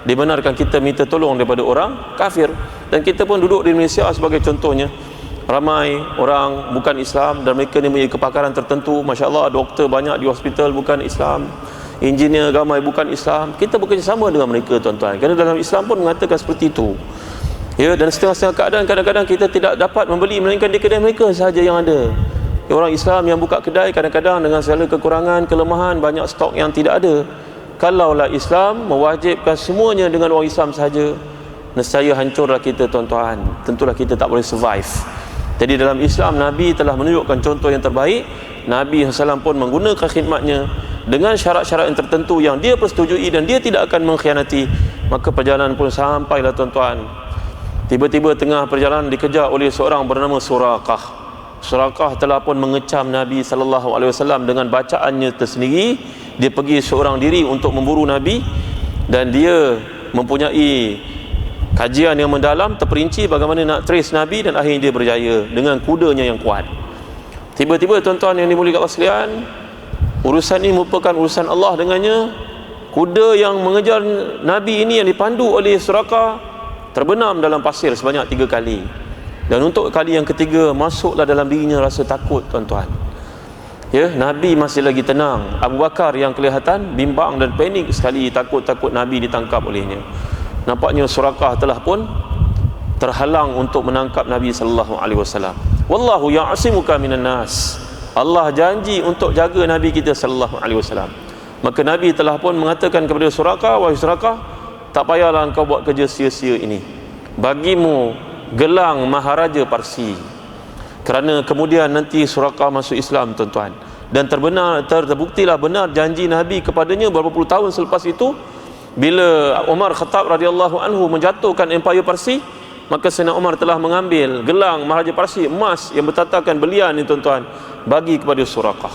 Speaker 2: dibenarkan kita minta tolong daripada orang kafir. Dan kita pun duduk di Malaysia sebagai contohnya, ramai orang bukan Islam dan mereka ni mempunyai kepakaran tertentu. Masya Allah, doktor banyak di hospital bukan Islam, engineer ramai bukan Islam. Kita bekerjasama dengan mereka tuan-tuan, kerana dalam Islam pun mengatakan seperti itu. Ya, dan setengah-setengah keadaan kadang-kadang kita tidak dapat membeli, melainkan di kedai mereka sahaja yang ada. Ya, orang Islam yang buka kedai kadang-kadang dengan segala kekurangan, kelemahan, banyak stok yang tidak ada. Kalaulah Islam mewajibkan semuanya dengan orang Islam sahaja, nescaya hancurlah kita tuan-tuan. Tentulah kita tak boleh survive. Jadi dalam Islam, Nabi telah menunjukkan contoh yang terbaik. Nabi SAW pun menggunakan khidmatnya dengan syarat-syarat yang tertentu yang dia persetujui dan dia tidak akan mengkhianati. Maka perjalanan pun sampailah tuan-tuan. Tiba-tiba tengah perjalanan dikejar oleh seorang bernama Suraqah. Suraqah telah pun mengecam Nabi SAW dengan bacaannya tersendiri. Dia pergi seorang diri untuk memburu Nabi, dan dia mempunyai kajian yang mendalam, terperinci bagaimana nak trace Nabi, dan akhirnya dia berjaya dengan kudanya yang kuat. Tiba-tiba tuan-tuan yang dimuliakan Allah sekalian, urusan ini merupakan urusan Allah dengannya. Kuda yang mengejar Nabi ini yang dipandu oleh Suraqah terbenam dalam pasir sebanyak 3 kali. Dan untuk kali yang ketiga, masuklah dalam dirinya rasa takut, tuan-tuan. Ya, Nabi masih lagi tenang. Abu Bakar yang kelihatan bimbang dan panik sekali, takut Nabi ditangkap olehnya. Nampaknya Suraqah telah pun terhalang untuk menangkap Nabi sallallahu alaihi wasallam. Wallahu ya'simuka minan nas. Allah janji untuk jaga Nabi kita sallallahu alaihi wasallam. Maka Nabi telah pun mengatakan kepada Suraqah, wahai Suraqah, tak payahlah engkau buat kerja sia-sia ini. Bagimu gelang Maharaja Parsi. Kerana kemudian nanti Suraqah masuk Islam, tuan-tuan, dan terbuktilah benar janji Nabi kepadanya beberapa puluh tahun selepas itu. Bila Umar Khattab radhiyallahu anhu menjatuhkan Empire Parsi, maka Sayyidina Umar telah mengambil gelang Maharaja Parsi emas yang bertatakan belian ni, tuan-tuan, bagi kepada Suraqah.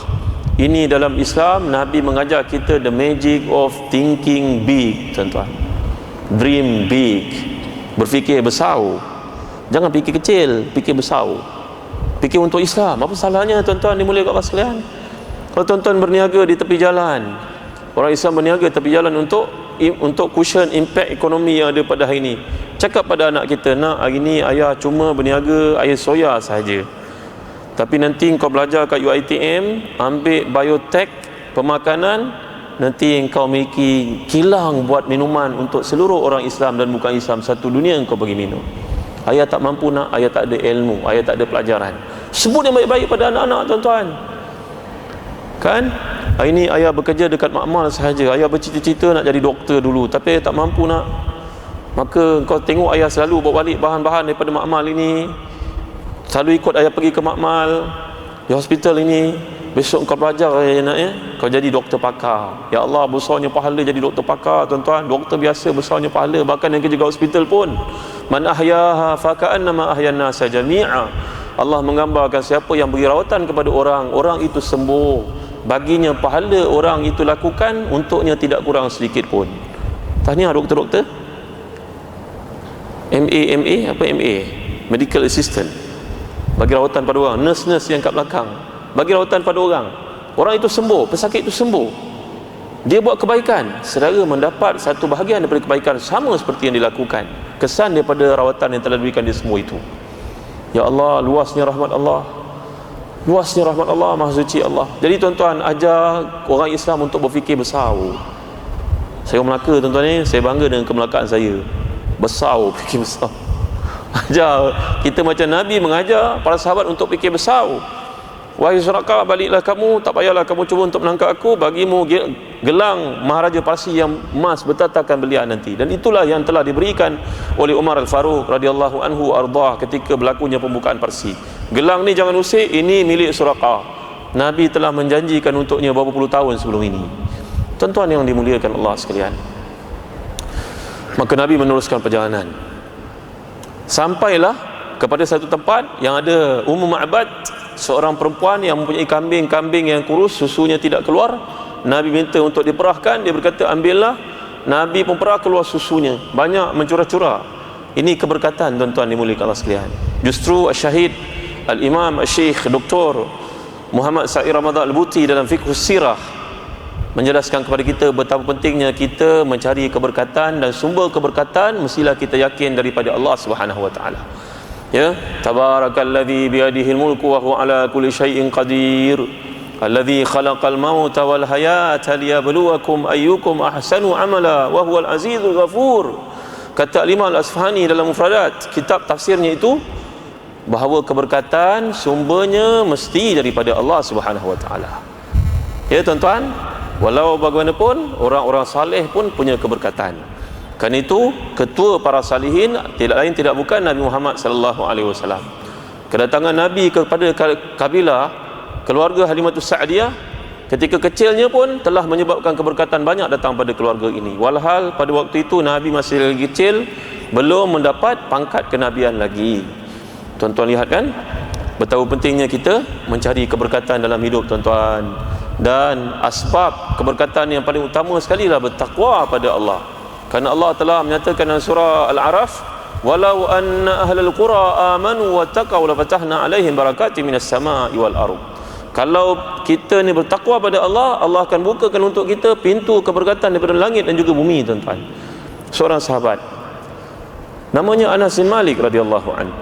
Speaker 2: Ini dalam Islam, Nabi mengajar kita the magic of thinking big, tuan-tuan. Dream big, berfikir besar. Jangan fikir kecil, fikir besar. Fikir untuk Islam. Apa salahnya, tuan-tuan dimuliakan Allah sekalian? Kalau tuan-tuan berniaga di tepi jalan, orang Islam berniaga tepi jalan untuk cushion impact ekonomi yang ada pada hari ini. Cakap pada anak kita, nak, hari ni ayah cuma berniaga air soya sahaja, tapi nanti kau belajar kat UiTM, ambil biotech pemakanan, nanti engkau memiliki kilang buat minuman untuk seluruh orang Islam dan bukan Islam, satu dunia engkau bagi minum. Ayah tak mampu nak, ayah tak ada ilmu, ayah tak ada pelajaran. Sebut yang baik-baik pada anak-anak, tuan-tuan. Kan? Hari ini ayah bekerja dekat makmal sahaja. Ayah bercita-cita nak jadi doktor dulu, tapi ayah tak mampu nak. Maka kau tengok ayah selalu bawa balik bahan-bahan daripada makmal ini. Selalu ikut ayah pergi ke makmal, di hospital ini. Besok kau belajar ayah nak, ya? Kau jadi doktor pakar. Ya Allah, besarnya pahala jadi doktor pakar, tuan-tuan. Doktor biasa besarnya pahala, bahkan yang kerja kat hospital pun. Man ahyaha faka'annama ahyan nasa jami'a. Allah menggambarkan siapa yang beri rawatan kepada orang, orang itu sembuh. Baginya pahala orang itu lakukan, untuknya tidak kurang sedikit pun. Tahniah doktor-doktor. MA, apa MA? Medical assistant. Bagi rawatan pada orang. Nurse-nurse yang kat belakang, bagi rawatan pada orang. Orang itu sembuh, pesakit itu sembuh. Dia buat kebaikan, saudara mendapat satu bahagian daripada kebaikan sama seperti yang dilakukan. Kesan daripada rawatan yang telah diberikan dia semua itu. Ya Allah, luasnya rahmat Allah. Luasnya rahmat Allah, Maha Suci Allah. Jadi tuan-tuan, ajar orang Islam untuk berfikir besar. Saya orang Melaka, tuan-tuan ni, saya bangga dengan kemelakaan saya. Besar, fikir besar. Ajar kita macam Nabi mengajar para sahabat untuk fikir besar. Wahai Suraqah, baliklah kamu, tak payahlah kamu cuba untuk menangkap aku, bagimu gelang Maharaja Parsi yang emas bertatakan belian nanti. Dan itulah yang telah diberikan oleh Umar Al-Faruq radhiyallahu anhu ardah ketika berlakunya pembukaan Parsi. Gelang ni jangan usik, ini milik Suraqah. Nabi telah menjanjikan untuknya beberapa puluh tahun sebelum ini. Tuan-tuan yang dimuliakan Allah sekalian, maka Nabi meneruskan perjalanan. Sampailah kepada satu tempat yang ada Ma'bad, seorang perempuan yang mempunyai kambing-kambing yang kurus, susunya tidak keluar. Nabi minta untuk diperahkan, dia berkata ambillah. Nabi pun perah, keluar susunya, banyak mencurah-curah. Ini keberkatan, tuan-tuan dimuliakan Allah sekalian. Justru Syahid Al-Imam Syekh Dr. Muhammad Sa'id Ramadan Al-Buti dalam Fiqh Sirah menjelaskan kepada kita betapa pentingnya kita mencari keberkatan, dan sumber keberkatan mestilah kita yakin daripada Allah Subhanahu wa taala. Ya, tabarakalladzi biyadihil mulku wa huwa ala kulli syai'in qadir, alladzi khalaqal mauta wal hayata liyabluwakum ayyukum ahsanu amala wa huwal azizul ghafur. Kata Imam Al-Asfahani dalam Mufradat, kitab tafsirnya itu, bahawa keberkatan sumbernya mesti daripada Allah Subhanahu wa taala. Ya tuan-tuan, walau bagaimanapun orang-orang saleh pun punya keberkatan. Karena itu ketua para salihin tidak lain tidak bukan Nabi Muhammad sallallahu alaihi wasallam. Kedatangan Nabi kepada kabilah keluarga Halimatus Sa'diyah ketika kecilnya pun telah menyebabkan keberkatan banyak datang pada keluarga ini. Walhal pada waktu itu Nabi masih lagi kecil, belum mendapat pangkat kenabian lagi. Tuan-tuan lihat kan betapa pentingnya kita mencari keberkatan dalam hidup, tuan-tuan. Dan asbab keberkatan yang paling utama sekali lah bertakwa pada Allah. Kerana Allah telah menyatakan dalam surah Al-A'raf, walau anna ahlal qura amanu wattaqaw lafatahna alaihim barakatin minas sama'i wal ardh. Kalau kita ni bertakwa pada Allah, Allah akan bukakan untuk kita pintu keberkatan daripada langit dan juga bumi, tuan-tuan. Seorang sahabat namanya Anas bin Malik radhiyallahu anhu.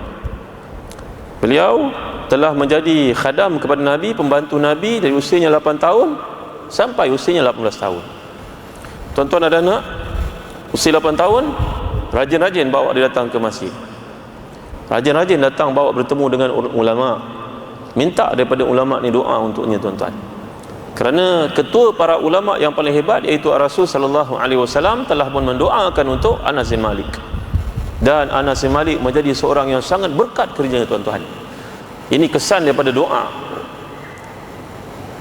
Speaker 2: Beliau telah menjadi khadam kepada Nabi, pembantu Nabi dari usianya 8 tahun sampai usianya 18 tahun. Tuan-tuan ada anak usia 8 tahun, rajin-rajin bawa dia datang ke masjid, rajin-rajin datang bawa bertemu dengan ulama, minta daripada ulama ni doa untuknya tuan-tuan. Kerana ketua para ulama yang paling hebat iaitu Rasul sallallahu alaihi wasallam telah pun mendoakan untuk Anas bin Malik. Dan Anas bin Malik menjadi seorang yang sangat berkat kerjanya tuan-tuan. Ini kesan daripada doa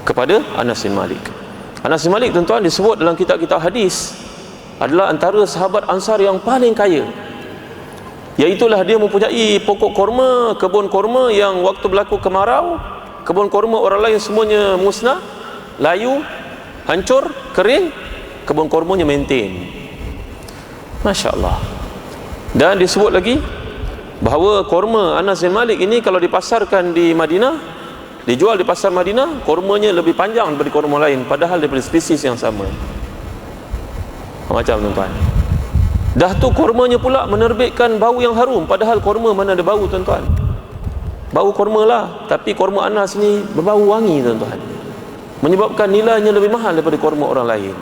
Speaker 2: kepada Anas bin Malik. Anas bin Malik tuan-tuan disebut dalam kitab-kitab hadis adalah antara sahabat Ansar yang paling kaya. Iaitulah dia mempunyai pokok korma, kebun korma yang waktu berlaku kemarau, kebun korma orang lain semuanya musnah, layu, hancur, kering, kebun kormanya maintain. Masya Allah. Dan disebut lagi bahawa korma Anas bin Malik ini kalau dipasarkan di Madinah, dijual di pasar Madinah, kormanya lebih panjang daripada korma lain, padahal daripada spesies yang sama. Macam tuan-tuan, dah tu kormanya pula menerbitkan bau yang harum, padahal korma mana ada bau tuan-tuan. Bau korma lah, tapi korma Anas ni berbau wangi tuan-tuan, menyebabkan nilainya lebih mahal daripada korma orang lain.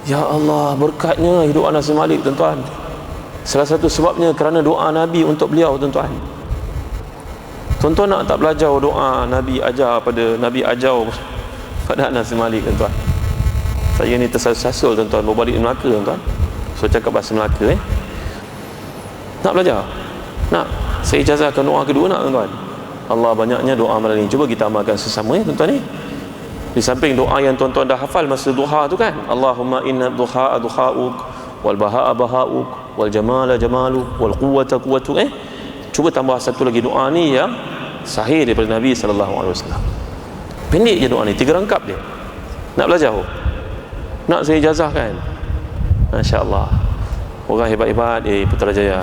Speaker 2: Ya Allah, berkatnya hidup Anas bin Malik tuan-tuan. Salah satu sebabnya kerana doa Nabi untuk beliau tuan-tuan. Tuan-tuan nak tak belajar doa Nabi ajar pada Anas bin Malik tuan-tuan? Saya ni tersasul tuan-tuan, bawa balik Melaka tuan-tuan. So cakap bahasa Melaka Nak belajar? Nak? Saya ijazahkan doa kedua nak tuan-tuan? Allah banyaknya doa malam ni. Cuba kita amalkan sesama ya tuan-tuan ni. Di samping doa yang tuan-tuan dah hafal masa duha tu kan, Allahumma inna duha duha'uk wal baha'a baha'uk wal jamala jamaluk wal quwwata quwwatuk. Cuba tambah satu lagi doa ni yang sahih daripada Nabi sallallahu alaihi wasallam. Pendek je doa ni, 3 rangkap dia. Nak belajar? Nak saya ijazahkan? Masya-Allah. Orang hebat-hebat Putrajaya.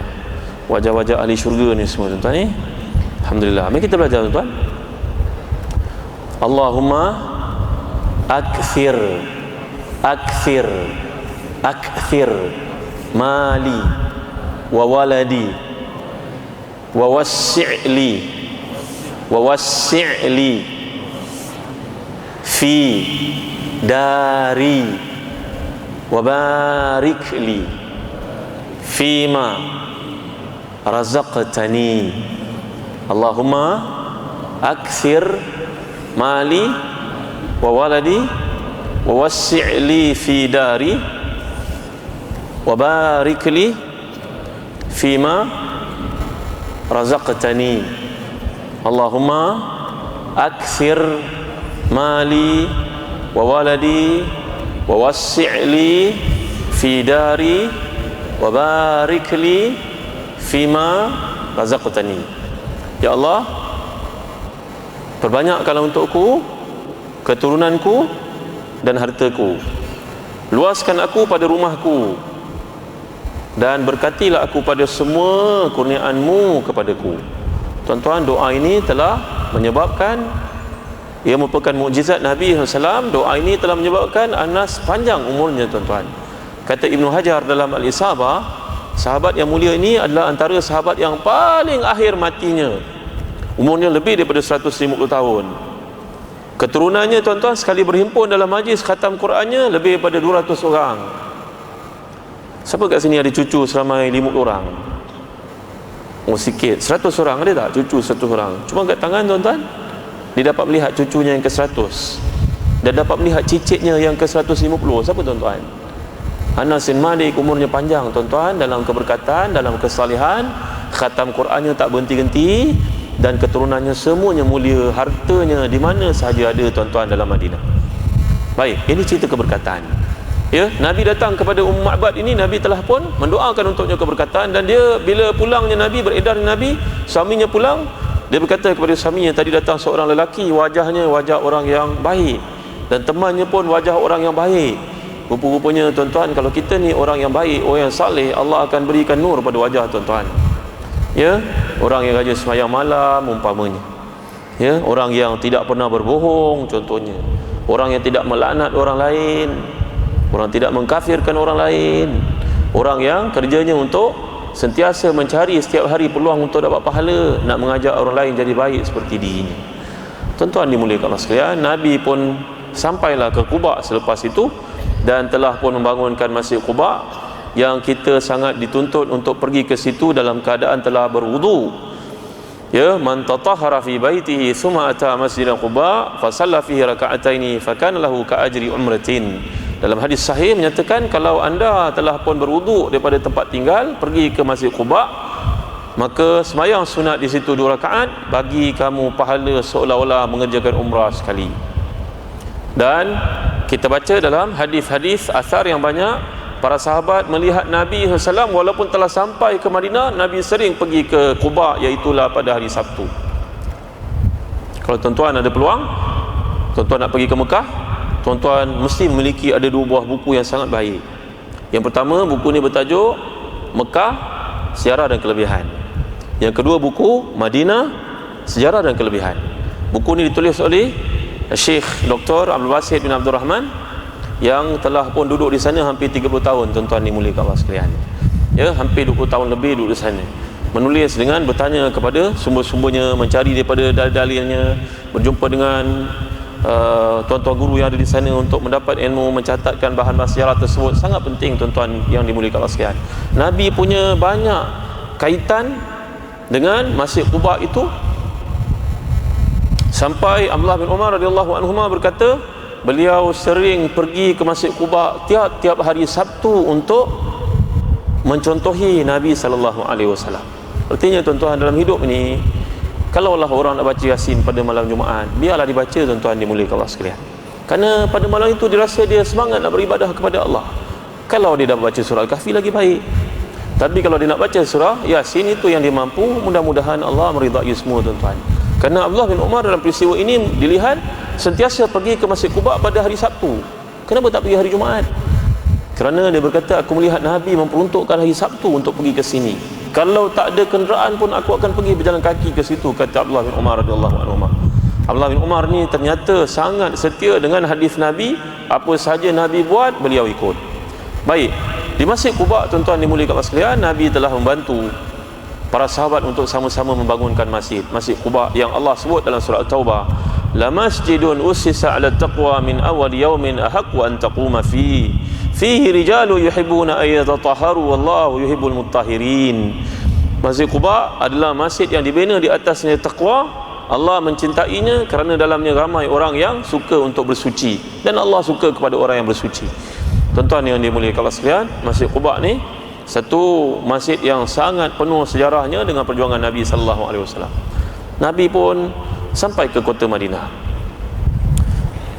Speaker 2: Wajah-wajah ahli syurga ni semua tuan-tuan ni. Alhamdulillah. Mari kita belajar tuan-tuan. Allahumma akthir mali wa waladi wa wassi'li fi dari wa barik li fima razaqtani. Allahumma akthir mali wa waladi wa wassi'li fi dari wa barik li fima razaqtani. Allahumma akthir mali wa waladi wa wassi'li fi dari wa barik li fima razaqtani. Ya Allah, perbanyakkanlah untukku keturunanku dan hartaku, luaskan aku pada rumahku, dan berkatilah aku pada semua kurniaanmu kepadaku. Tuan-tuan, doa ini telah menyebabkan, ia merupakan mukjizat Nabi SAW. Doa ini telah menyebabkan Anas panjang umurnya tuan-tuan. Kata Ibnu Hajar dalam Al-Isabah, sahabat yang mulia ini adalah antara sahabat yang paling akhir matinya, umurnya lebih daripada 150 tahun. Keturunannya tuan-tuan sekali berhimpun dalam majlis khatam Qurannya lebih daripada 200 orang. Siapa kat sini ada cucu seramai 50 orang? Oh sikit. 100 orang ada tak cucu 100 orang? Cuma kat tangan tuan-tuan, dia dapat melihat cucunya yang ke-100 dan dapat melihat cicitnya yang ke-150. Siapa tuan-tuan? Anas bin Malik. Umurnya panjang tuan-tuan, dalam keberkatan, dalam kesalihan, khatam Qurannya tak berhenti-henti, dan keturunannya semuanya mulia, hartanya di mana sahaja ada tuan-tuan dalam Madinah. Baik, ini cerita keberkatan. Ya, Nabi datang kepada Ma'bad ini, Nabi telah pun mendoakan untuknya keberkatan, dan dia bila pulangnya Nabi, beredar Nabi, suaminya pulang, dia berkata kepada suaminya, tadi datang seorang lelaki, wajahnya wajah orang yang baik, dan temannya pun wajah orang yang baik. Rupa-rupanya tuan-tuan, kalau kita ni orang yang baik, orang yang saleh, Allah akan berikan nur pada wajah tuan-tuan. Ya, orang yang rajin sembahyang malam umpamanya. Ya, orang yang tidak pernah berbohong contohnya. Orang yang tidak melaknat orang lain, orang tidak mengkafirkan orang lain, orang yang kerjanya untuk sentiasa mencari setiap hari peluang untuk dapat pahala, nak mengajak orang lain jadi baik seperti dirinya. Tuan-tuan dimuliakan Allah sekalian, Nabi pun sampailah ke Quba selepas itu dan telah pun membangunkan Masjid Quba yang kita sangat dituntut untuk pergi ke situ dalam keadaan telah berwudu. Ya, man tatahhara fi baitihi thumma ata Masjid Quba fa shalla fihi raka'ataini fa kana lahu ka ajri umratin. Dalam hadis sahih menyatakan kalau anda telah pun berwudu daripada tempat tinggal pergi ke Masjid Quba, maka sembahyang sunat di situ 2 rakaat bagi kamu pahala seolah-olah mengerjakan umrah sekali. Dan kita baca dalam hadis-hadis asar yang banyak, para sahabat melihat Nabi SAW walaupun telah sampai ke Madinah, Nabi sering pergi ke Quba, iaitulah pada hari Sabtu. Kalau tuan-tuan ada peluang, tuan-tuan nak pergi ke Mekah, tuan-tuan mesti memiliki ada 2 buah buku yang sangat baik. Yang pertama, buku ni bertajuk Mekah, Sejarah dan Kelebihan. Yang kedua, buku Madinah, Sejarah dan Kelebihan. Buku ni ditulis oleh Syekh Dr. Abdul Basit bin Abdul Rahman yang telah pun duduk di sana hampir 30 tahun, tuan-tuan dimuliakan Allah sekalian. Ya, hampir 20 tahun lebih duduk di sana. Menulis dengan bertanya kepada sumber-sumbernya, mencari daripada dalil-dalilnya, berjumpa dengan tuan-tuan guru yang ada di sana untuk mendapat ilmu, mencatatkan bahan sejarah tersebut. Sangat penting tuan-tuan yang dimuliakan Allah sekalian. Nabi punya banyak kaitan dengan Masjid Quba itu, sampai Abdullah bin Umar radhiyallahu anhuma berkata beliau sering pergi ke Masjid Quba tiap-tiap hari Sabtu untuk mencontohi Nabi sallallahu alaihi wasallam. Artinya tuan-tuan, dalam hidup ini kalaulah orang nak baca Yasin pada malam Jumaat, biarlah dibaca tuan-tuan dimuliakan Allah sekalian. Kerana pada malam itu dirasa dia semangat nak beribadah kepada Allah. Kalau dia dah baca surah Al-Kahfi lagi baik. Tapi kalau dia nak baca surah Yasin itu yang dia mampu, mudah-mudahan Allah meridai semua tuan-tuan. Kerana Abdullah bin Umar dalam peristiwa ini dilihat sentiasa pergi ke Masjid Quba pada hari Sabtu. Kenapa tak pergi hari Jumaat? Kerana dia berkata, aku melihat Nabi memperuntukkan hari Sabtu untuk pergi ke sini. Kalau tak ada kenderaan pun aku akan pergi berjalan kaki ke situ, kata Abdullah bin Umar radhiyallahu anhu. Abdullah bin Umar ni ternyata sangat setia dengan hadis Nabi. Apa sahaja Nabi buat, beliau ikut. Baik, di Masjid Quba tuan-tuan dimuliakan Allah sekalian, Nabi telah membantu para sahabat untuk sama-sama membangunkan Masjid Quba yang Allah sebut dalam surah At-Taubah, la masjidun ussisa 'ala taqwa min awwal yawmin ahaqqu an taquma fihi rijalu yuhibbuna ay yatatahharu wallahu yuhibbul mutahhirin. Masjid Quba adalah masjid yang dibina di atasnya takwa. Allah mencintainya kerana dalamnya ramai orang yang suka untuk bersuci, dan Allah suka kepada orang yang bersuci. Tuan-tuan yang dimuliakan Allah sekalian, Masjid Quba ni satu masjid yang sangat penuh sejarahnya dengan perjuangan Nabi sallallahu alaihi wasallam. Nabi pun sampai ke kota Madinah,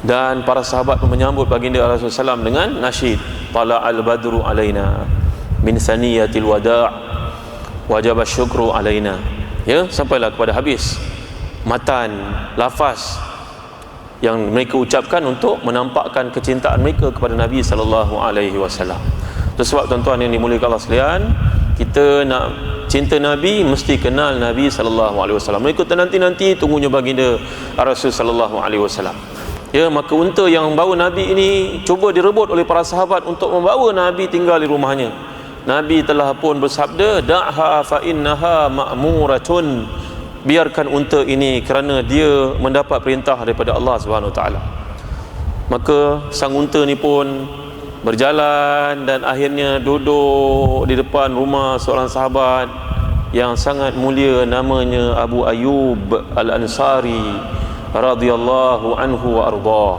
Speaker 2: dan para sahabat menyambut baginda Rasulullah SAW dengan nasyid, tala'al badru alaina min saniyatil wada' wajib syukru alaina. Ya, sampailah kepada habis matan lafaz yang mereka ucapkan untuk menampakkan kecintaan mereka kepada Nabi sallallahu alaihi wasallam. Itu sebab tuan-tuan yang dimuliakan Allah sekalian, kita nak cinta Nabi mesti kenal Nabi sallallahu alaihi wasallam. Mereka nanti tunggunya baginda Rasul sallallahu alaihi wasallam. Ya, maka unta yang bawa Nabi ini cuba direbut oleh para sahabat untuk membawa Nabi tinggal di rumahnya. Nabi telah pun bersabda, da'ha fa innaha ma'muratun. Biarkan unta ini kerana dia mendapat perintah daripada Allah Subhanahu wa taala. Maka sang unta ni pun berjalan dan akhirnya duduk di depan rumah seorang sahabat yang sangat mulia, namanya Abu Ayyub Al-Ansari radhiyallahu anhu wa ardah.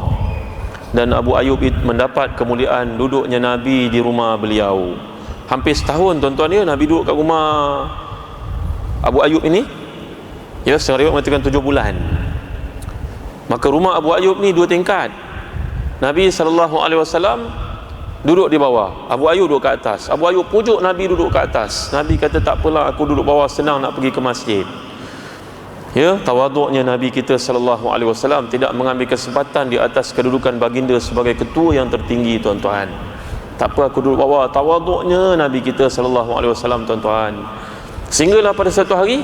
Speaker 2: Dan Abu Ayyub mendapat kemuliaan duduknya Nabi di rumah beliau. Hampir setahun tuan-tuan ya, Nabi duduk kat rumah Abu Ayyub ini. Ya, setengah riwayat mengatakan 7 bulan. Maka rumah Abu Ayyub ni 2 tingkat. Nabi SAW duduk di bawah, Abu Ayyub duduk ke atas. Abu Ayyub pujuk Nabi duduk ke atas. Nabi kata, tak apalah, aku duduk bawah, senang nak pergi ke masjid. Ya, tawaduknya Nabi kita SAW tidak mengambil kesempatan di atas kedudukan baginda sebagai ketua yang tertinggi tuan-tuan. Tak apa, aku duduk bawah. Tawaduknya Nabi kita SAW tuan-tuan. Sehinggalah pada satu hari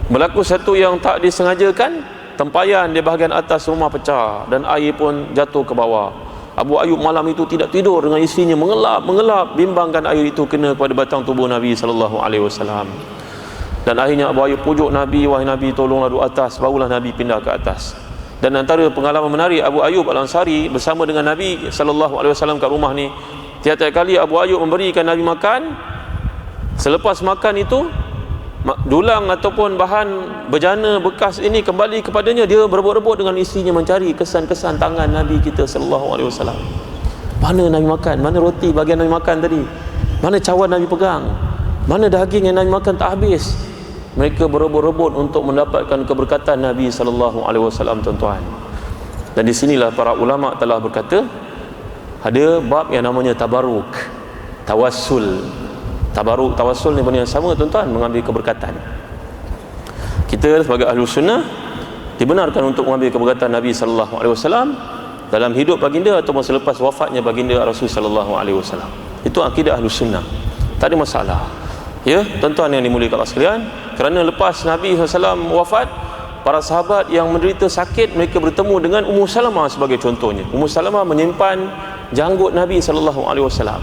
Speaker 2: berlaku satu yang tak disengajakan, tempayan di bahagian atas rumah pecah dan air pun jatuh ke bawah. Abu Ayyub malam itu tidak tidur dengan isterinya, mengelap, bimbangkan air itu kena kepada batang tubuh Nabi sallallahu alaihi wasallam. Dan akhirnya Abu Ayyub pujuk Nabi, wahai Nabi tolonglah duduk atas, barulah Nabi pindah ke atas. Dan antara pengalaman menarik Abu Ayyub Al-Ansari bersama dengan Nabi sallallahu alaihi wasallam kat rumah ni, tiap-tiap kali Abu Ayyub memberikan Nabi makan, selepas makan itu dulang ataupun bahan bejana bekas ini kembali kepadanya, dia berebut-rebut dengan isterinya mencari kesan-kesan tangan Nabi kita sallallahu alaihi wasallam. Mana Nabi makan, mana roti bagian Nabi makan tadi, mana cawan Nabi pegang, mana daging yang Nabi makan tak habis. Mereka berebut-rebut untuk mendapatkan keberkatan Nabi sallallahu alaihi wasallam, tuan-tuan. Dan di sinilah para ulama telah berkata ada bab yang namanya tabaruk, tawassul. Tabaruk, tawassul ni benda yang sama, tuan-tuan, mengambil keberkatan. Kita sebagai ahli sunnah dibenarkan untuk mengambil keberkatan Nabi sallallahu alaihi wasallam dalam hidup baginda ataupun selepas wafatnya baginda Rasul sallallahu alaihi wasallam. Itu akidah ahli sunnah, tak ada masalah. Ya, tuan-tuan yang dimuliakan Allah sekalian, kerana lepas Nabi SAW wafat, para sahabat yang menderita sakit, mereka bertemu dengan Ummu Salamah sebagai contohnya. Ummu Salamah menyimpan janggut Nabi sallallahu alaihi wasallam.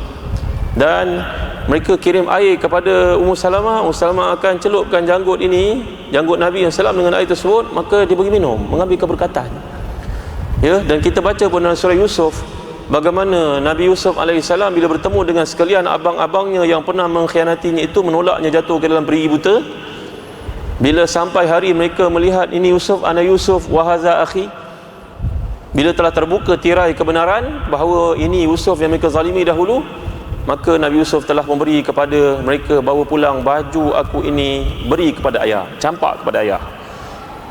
Speaker 2: Dan mereka kirim air kepada Ummu Salamah. Ummu Salamah akan celupkan janggut ini, janggut Nabi SAW dengan air tersebut, maka dia bagi minum, mengambil keberkatan. Ya, dan kita baca pun dalam surah Yusuf bagaimana Nabi Yusuf alaihissalam bila bertemu dengan sekalian abang-abangnya yang pernah mengkhianatinya itu, menolaknya jatuh ke dalam perigi buta. Bila sampai hari mereka melihat ini Yusuf, ana Yusuf wa hadza akhi, bila telah terbuka tirai kebenaran bahawa ini Yusuf yang mereka zalimi dahulu, maka Nabi Yusuf telah memberi kepada mereka, bawa pulang baju aku ini, beri kepada ayah, campak kepada ayah,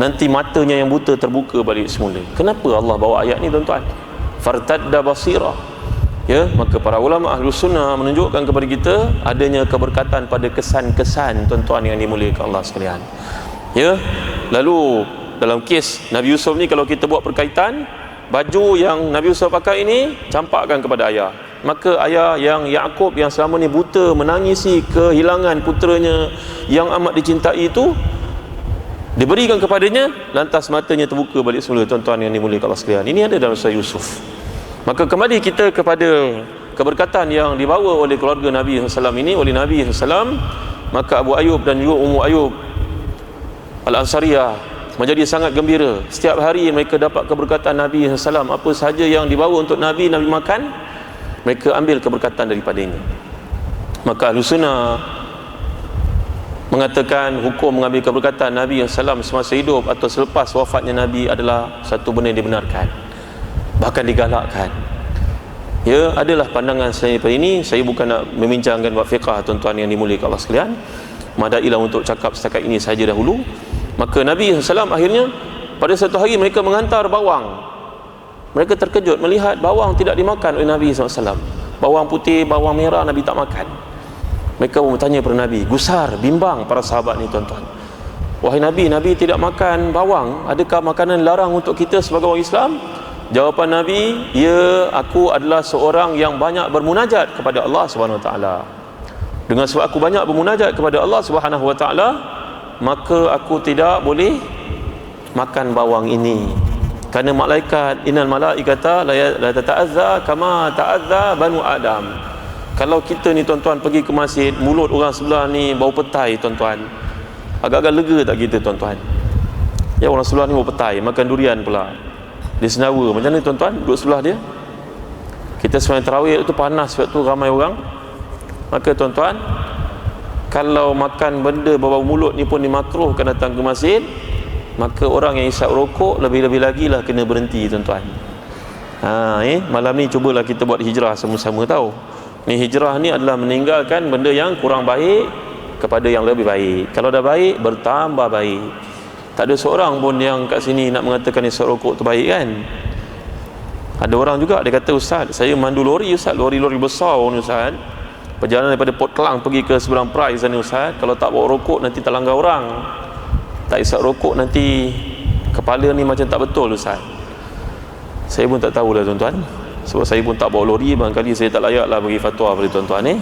Speaker 2: nanti matanya yang buta terbuka balik semula. Kenapa Allah bawa ayat ni, tuan-tuan? Fartadda basira. Ya, maka para ulama ahli sunnah menunjukkan kepada kita adanya keberkatan pada kesan-kesan, tuan-tuan yang dimuliakan Allah sekalian. Ya, lalu dalam kes Nabi Yusuf ni, kalau kita buat perkaitan, baju yang Nabi Yusuf pakai ini campakkan kepada ayah. Maka ayah yang Yaqub yang selama ni buta menangisi kehilangan puteranya yang amat dicintai itu, diberikan kepadanya, lantas matanya terbuka balik semula, tuan-tuan yang dimuliakan Allah sekalian. Ini ada dalam surah Yusuf. Maka kembali kita kepada keberkatan yang dibawa oleh keluarga Nabi SAW ini, oleh Nabi SAW, maka Abu Ayyub dan juga Ummu Ayyub Al-Ansariyah menjadi sangat gembira. Setiap hari mereka dapat keberkatan Nabi SAW. Apa sahaja yang dibawa untuk Nabi makan, mereka ambil keberkatan daripadanya. Maka Ahlu Sunnah mengatakan hukum mengambil keberkatan Nabi SAW semasa hidup atau selepas wafatnya Nabi adalah satu benda yang dibenarkan, bahkan digalakkan. Ya, adalah pandangan saya pada ini. Saya bukan nak membincangkan bab fiqah, tuan-tuan yang dimuliakan Allah sekalian. Madailah untuk cakap setakat ini saja dahulu. Maka Nabi SAW akhirnya pada satu hari mereka menghantar bawang. Mereka terkejut melihat bawang tidak dimakan oleh Nabi SAW. Bawang putih, bawang merah Nabi tak makan. Mereka bertanya kepada Nabi, gusar, bimbang para sahabat ni, tuan-tuan. Wahai Nabi, Nabi tidak makan bawang, adakah makanan larang untuk kita sebagai orang Islam? Jawapan Nabi, ya, aku adalah seorang yang banyak bermunajat kepada Allah Subhanahu Wa Taala. Dengan sebab aku banyak bermunajat kepada Allah Subhanahu Wa Taala, maka aku tidak boleh makan bawang ini. Kerana malaikat, innal malaikata la tata'azza kama ta'azza banu Adam. Kalau kita ni, tuan-tuan, pergi ke masjid, mulut orang sebelah ni bau petai, tuan-tuan, agak-agak lega tak kita, tuan-tuan? Ya, orang sebelah ni bau petai, makan durian pula, dia senawa. Macam mana, tuan-tuan, duduk sebelah dia? Kita sembahyang tarawih tu panas, sebab tu ramai orang. Maka, tuan-tuan, kalau makan benda bau mulut ni pun dimakruhkan datang ke masjid, maka orang yang isap rokok lebih-lebih lagi lah kena berhenti, tuan-tuan. Malam ni cubalah kita buat hijrah sama-sama, tahu. Ni hijrah ni adalah meninggalkan benda yang kurang baik kepada yang lebih baik. Kalau dah baik, bertambah baik. Tak ada seorang pun yang kat sini nak mengatakan isap rokok tu baik, kan? Ada orang juga dia kata, Ustaz, saya mandu lori, Ustaz, lori-lori besar ni, Ustaz, perjalanan daripada Port Klang pergi ke seberang Prize ni, Ustaz, kalau tak bawa rokok nanti terlanggar orang, tak isap rokok nanti kepala ni macam tak betul, Ustaz. Saya pun tak tahulah, tuan-tuan, sebab saya pun tak bawa lori, barangkali saya tak layak lah bagi fatwa pada tuan-tuan ni.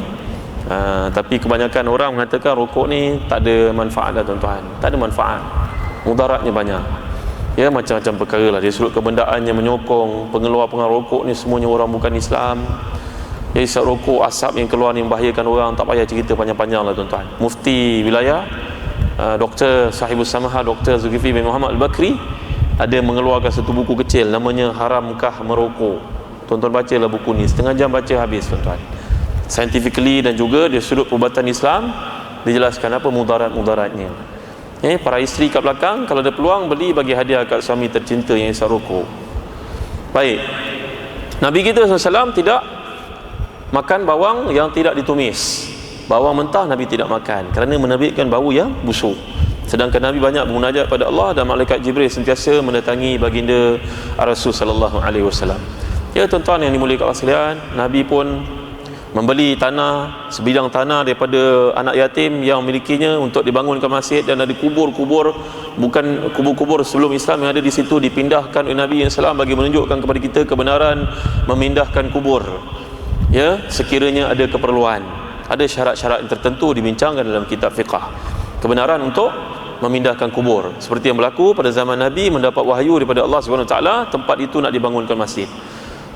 Speaker 2: Tapi kebanyakan orang mengatakan rokok ni tak ada manfaat lah, tuan-tuan. Tak ada manfaat, mudaratnya banyak. Ya, macam-macam perkara lah. Dia sudut kebendaannya menyokong pengeluar-pengeluar rokok ni semuanya orang bukan Islam. Ya, isap rokok, asap yang keluar ni membahayakan orang. Tak payah cerita panjang-panjang lah tuan-tuan. Mufti wilayah Dr. Sahibus Samaha Dr. Zulkifli bin Muhammad Al-Bakri ada mengeluarkan satu buku kecil namanya Haramkah Merokok. Tuan-tuan bacalah buku ni, setengah jam baca habis tuan-tuan. Scientifically dan juga dari sudut perubatan Islam dijelaskan apa mudarat-mudaratnya. Para isteri kat belakang kalau ada peluang beli bagi hadiah kat suami tercinta yang isap rokok. Baik, Nabi kita SAW tidak makan bawang yang tidak ditumis. Bawang mentah Nabi tidak makan kerana menerbitkan bau yang busuk. Sedangkan Nabi banyak bermunajat pada Allah dan malaikat Jibril sentiasa mendatangi baginda Rasul sallallahu alaihi wasallam. Ya tuan-tuan yang dimuliakan Allah sekalian, Nabi pun membeli tanah, sebidang tanah daripada anak yatim yang memilikinya untuk dibangunkan masjid, dan ada kubur-kubur, bukan kubur-kubur sebelum Islam yang ada di situ, dipindahkan oleh Nabi SAW bagi menunjukkan kepada kita kebenaran memindahkan kubur. Ya, sekiranya ada keperluan, ada syarat-syarat yang tertentu dibincangkan dalam kitab fiqah. Kebenaran untuk memindahkan kubur seperti yang berlaku pada zaman Nabi mendapat wahyu daripada Allah SWT, tempat itu nak dibangunkan masjid.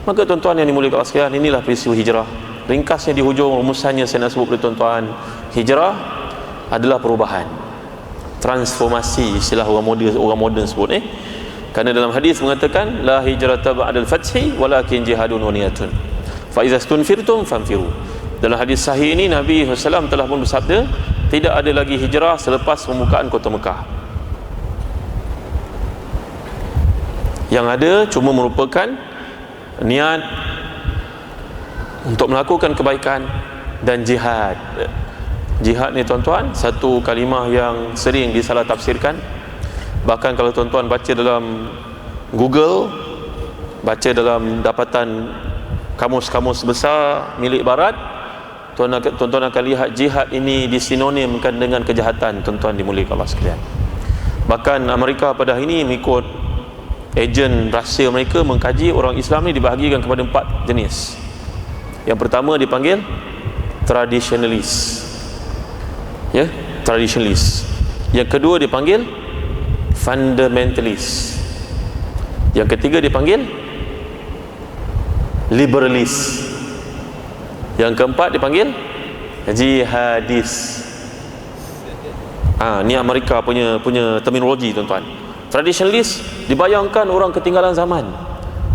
Speaker 2: Maka tuan-tuan yang dimuliakan Allah sekalian, inilah peristiwa hijrah. Ringkasnya di hujung rumusannya saya nak sebut kepada tuan-tuan, hijrah adalah perubahan, transformasi, istilah orang moden sebut kerana dalam hadis mengatakan la hijrata ba'dal fathi walakin jihadun wa niyatun fa iza stunfirtum fanfiru. Dalam hadis sahih ini Nabi SAW telah pun bersabda, tidak ada lagi hijrah selepas pembukaan kota Mekah. Yang ada cuma merupakan niat untuk melakukan kebaikan dan jihad. Jihad ni tuan-tuan satu kalimah yang sering disalah tafsirkan. Bahkan kalau tuan-tuan baca dalam Google, baca dalam dapatan kamus-kamus besar milik barat, tuan-tuan akan lihat jihad ini disinonimkan dengan kejahatan. Tuan-tuan dimuliakan Allah sekalian. Bahkan Amerika pada hari ini mengikut ejen rahsia mereka mengkaji orang Islam ni dibahagikan kepada 4 jenis. Yang pertama dipanggil traditionalist, ya, traditionalist. Yang kedua dipanggil fundamentalist. Yang ketiga dipanggil liberalist. Yang keempat dipanggil jihadis. Ni Amerika punya terminologi tuan-tuan. Traditionalist dibayangkan orang ketinggalan zaman,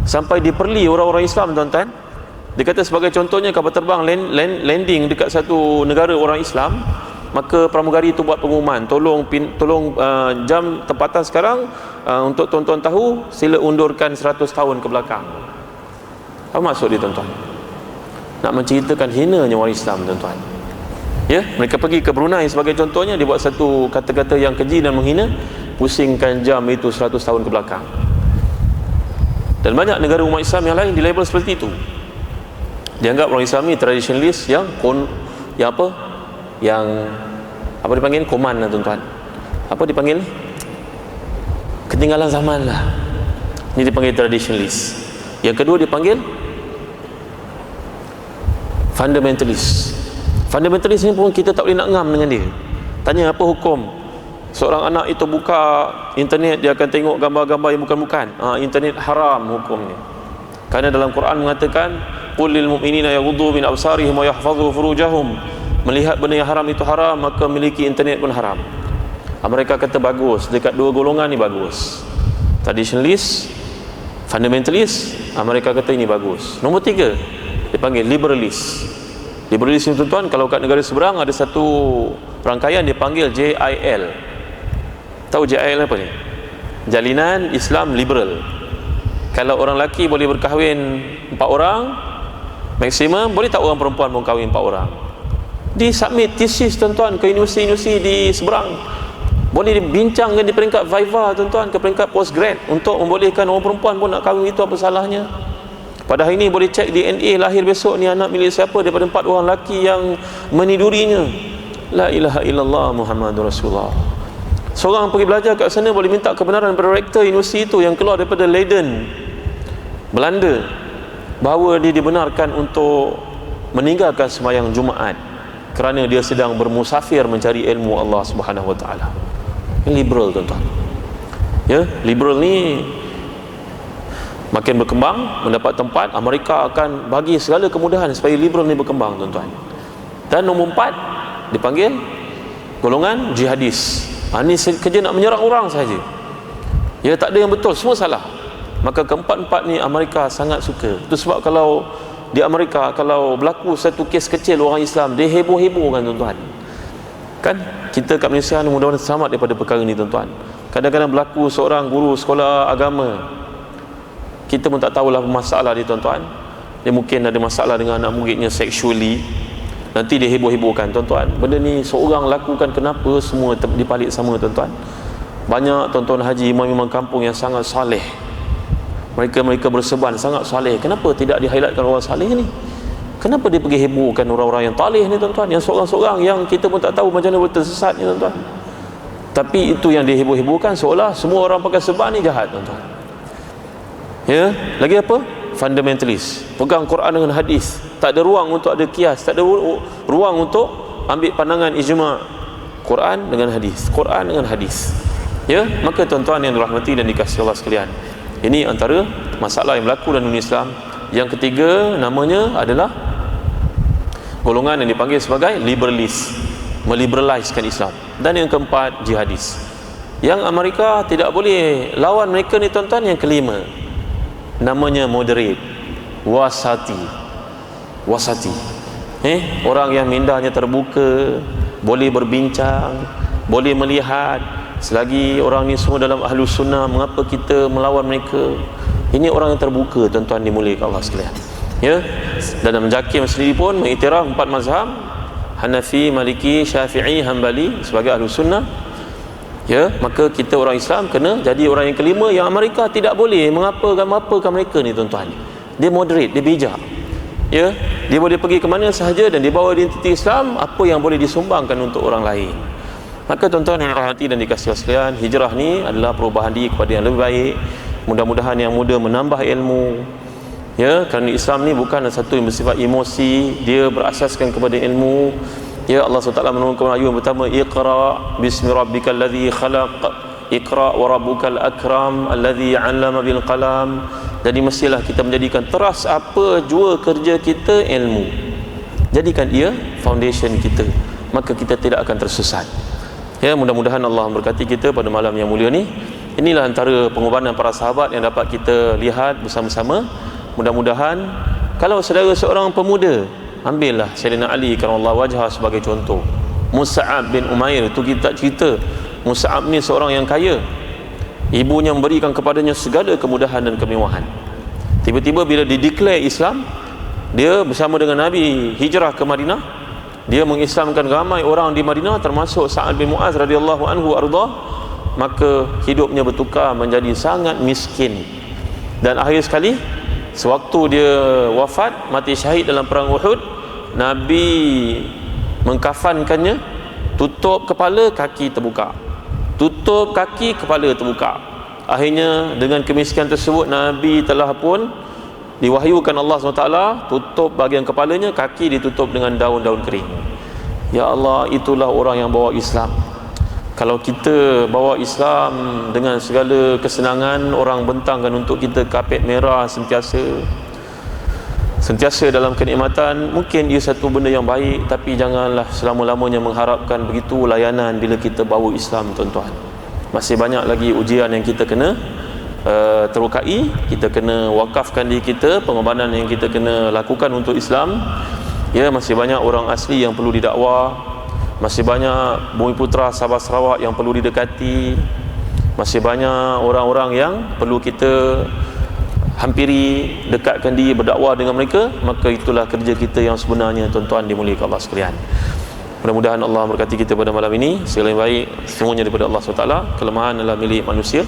Speaker 2: sampai diperli orang-orang Islam tuan-tuan. Dia kata sebagai contohnya kapal terbang landing dekat satu negara orang Islam, maka pramugari itu buat pengumuman, tolong jam tempatan sekarang, untuk tuan-tuan tahu sila undurkan 100 tahun ke belakang. Apa maksud dia tuan-tuan? Nak menceritakan hinanya orang Islam tuan-tuan. Ya, mereka pergi ke Brunei sebagai contohnya, dia buat satu kata-kata yang keji dan menghina, pusingkan jam itu 100 tahun ke belakang. Dan banyak negara umat Islam yang lain dilabel seperti itu. Dianggap orang Islam ni traditionalist yang dipanggil koman lah tuan-tuan. Apa dipanggil? Ketinggalan zaman lah. Ini dipanggil traditionalist. Yang kedua dipanggil fundamentalist. Fundamentalist ni pun kita tak boleh nak ngam dengan dia. Tanya apa hukum seorang anak itu buka internet, dia akan tengok gambar-gambar yang bukan-bukan. Internet haram hukumnya. Kerana dalam Quran mengatakan qul lil mu'minina yaghuddu min absarihim wa yahfazu furujahum. Melihat benda yang haram itu haram, maka memiliki internet pun haram. Mereka kata bagus, dekat dua golongan ni bagus. Traditionalist, fundamentalist, mereka kata ini bagus. Nombor 3 dipanggil liberalist. Liberalist ni tuan-tuan, kalau kat negara seberang ada satu rangkaian dipanggil JIL. Tahu JIL apa ni? Jalinan Islam Liberal. Kalau orang lelaki boleh berkahwin 4 orang maksimum, boleh tak orang perempuan pun kahwin 4 orang? Di submit thesis tuan-tuan ke universiti-universiti di seberang, boleh dibincangkan di peringkat Viva tuan-tuan, ke peringkat postgrad, untuk membolehkan orang perempuan pun nak kahwin. Itu apa salahnya? Pada hari ini boleh cek DNA, lahir besok ni anak milik siapa daripada 4 orang lelaki yang menidurinya. La ilaha illallah Muhammadur Rasulullah. Seorang pergi belajar kat sana boleh minta kebenaran daripada rektor universiti itu yang keluar daripada Leiden, Belanda, bahawa dia dibenarkan untuk meninggalkan sembahyang Jumaat kerana dia sedang bermusafir mencari ilmu Allah Subhanahu Wa Taala. Ini liberal tuan-tuan. Ya, liberal ni makin berkembang, mendapat tempat, Amerika akan bagi segala kemudahan supaya liberal ni berkembang, tuan-tuan. Dan nombor 4 dipanggil golongan jihadis. Ni kerja nak menyerang orang saja. Ya, tak ada yang betul, semua salah. Maka keempat-empat ni Amerika sangat suka. Itu sebab kalau di Amerika, kalau berlaku satu kes kecil orang Islam, dia heboh-hebohkan, tuan-tuan. Kan kita kat Malaysia ni mudah-mudahan selamat daripada perkara ni, tuan-tuan. Kadang-kadang berlaku seorang guru sekolah agama, kita pun tak tahulah masalah dia, tuan-tuan. Dia mungkin ada masalah dengan anak muridnya sexually, nanti dia heboh-hebohkan, tuan-tuan. Benda ni seorang lakukan, kenapa semua dipalik sama, tuan-tuan? Banyak tuan-tuan haji, imam-imam kampung yang sangat saleh, mereka berseban sangat saleh. Kenapa tidak di-highlightkan orang saleh ni? Kenapa dia pergi hebohkan orang-orang yang taleh ni, tuan-tuan? Yang seorang-seorang yang kita pun tak tahu macam mana tersesat ni, tuan-tuan. Tapi itu yang diheboh-hebohkan, seolah semua orang pakai serban ni jahat, tuan-tuan. Ya, lagi apa? Fundamentalist, pegang Quran dengan hadis, tak ada ruang untuk ada kias, tak ada ruang untuk ambil pandangan ijma'. Quran dengan hadis, Quran dengan hadis. Ya, maka tuan-tuan yang dirahmati dan dikasihi Allah sekalian, ini antara masalah yang berlaku dalam dunia Islam. Yang ketiga namanya adalah golongan yang dipanggil sebagai liberalis, meliberaliskan Islam. Dan yang keempat, jihadis. Yang Amerika tidak boleh lawan mereka ni, tuan-tuan. Yang kelima namanya moderate, wasati. Orang yang mindahnya terbuka, boleh berbincang, boleh melihat, selagi orang ni semua dalam ahlus sunnah, mengapa kita melawan mereka? Ini orang yang terbuka, tuan-tuan dimuliakan Allah sekalian. Ya, dalam Jakim sendiri pun mengiktiraf 4 mazhab, Hanafi, Maliki, Syafi'i, Hanbali sebagai ahlus sunnah. Ya, maka kita orang Islam kena jadi orang yang kelima, yang Amerika tidak boleh mengapakan mereka ni, tuan-tuan. Dia moderate, dia bijak. Ya, dia boleh pergi ke mana sahaja dan dia bawa identiti Islam, apa yang boleh disumbangkan untuk orang lain. Maka tuan-tuan yang dirahmati dan dikasihi sekalian, hijrah ni adalah perubahan diri kepada yang lebih baik. Mudah-mudahan yang muda menambah ilmu. Ya, kerana Islam ni bukan satu yang bersifat emosi, dia berasaskan kepada ilmu. Ya, Allah SWT menurunkan ayat yang pertama, Iqra bismi rabbikal ladzi khalaq, Iqra wa rabbukal akram alladzi 'allama bil qalam. Jadi mestilah kita menjadikan teras apa jua kerja kita ilmu. Jadikan ia foundation kita, maka kita tidak akan tersesat. Ya, mudah-mudahan Allah memberkati kita pada malam yang mulia ni. Inilah antara pengorbanan para sahabat yang dapat kita lihat bersama-sama. Mudah-mudahan kalau saudara seorang pemuda, ambillah Sayyidina Ali karramallahu wajhah sebagai contoh. Mus'ab bin Umair, itu kita cerita. Mus'ab ni seorang yang kaya, ibunya memberikan kepadanya segala kemudahan dan kemewahan. Tiba-tiba bila dideklar Islam, dia bersama dengan Nabi hijrah ke Madinah. Dia mengislamkan ramai orang di Madinah, termasuk Sa'ad bin Mu'az radhiyallahu anhu arda. Maka hidupnya bertukar menjadi sangat miskin. Dan akhir sekali, sewaktu dia wafat, mati syahid dalam perang Uhud, Nabi mengkafankannya, tutup kepala, kaki terbuka, tutup kaki, kepala terbuka. Akhirnya dengan kemiskinan tersebut, Nabi telah pun diwahyukan Allah SWT, tutup bahagian kepalanya, kaki ditutup dengan daun-daun kering. Ya Allah, itulah orang yang bawa Islam. Kalau kita bawa Islam dengan segala kesenangan, orang bentangkan untuk kita kapet merah sentiasa dalam kenikmatan, mungkin ia satu benda yang baik, tapi janganlah selama-lamanya mengharapkan begitu layanan bila kita bawa Islam, tuan-tuan. Masih banyak lagi ujian yang kita kena terukai, kita kena wakafkan diri kita, pengorbanan yang kita kena lakukan untuk Islam. Ya, masih banyak orang asli yang perlu didakwa, masih banyak Bumi Putra Sabah Sarawak yang perlu didekati, masih banyak orang-orang yang perlu kita hampiri, dekatkan diri, berdakwah dengan mereka. Maka itulah kerja kita yang sebenarnya, tuan-tuan dimuliakan Allah sekalian. Mudah-mudahan Allah memberkati kita pada malam ini. Segala yang baik semuanya daripada Allah SWT. Kelemahan adalah milik manusia.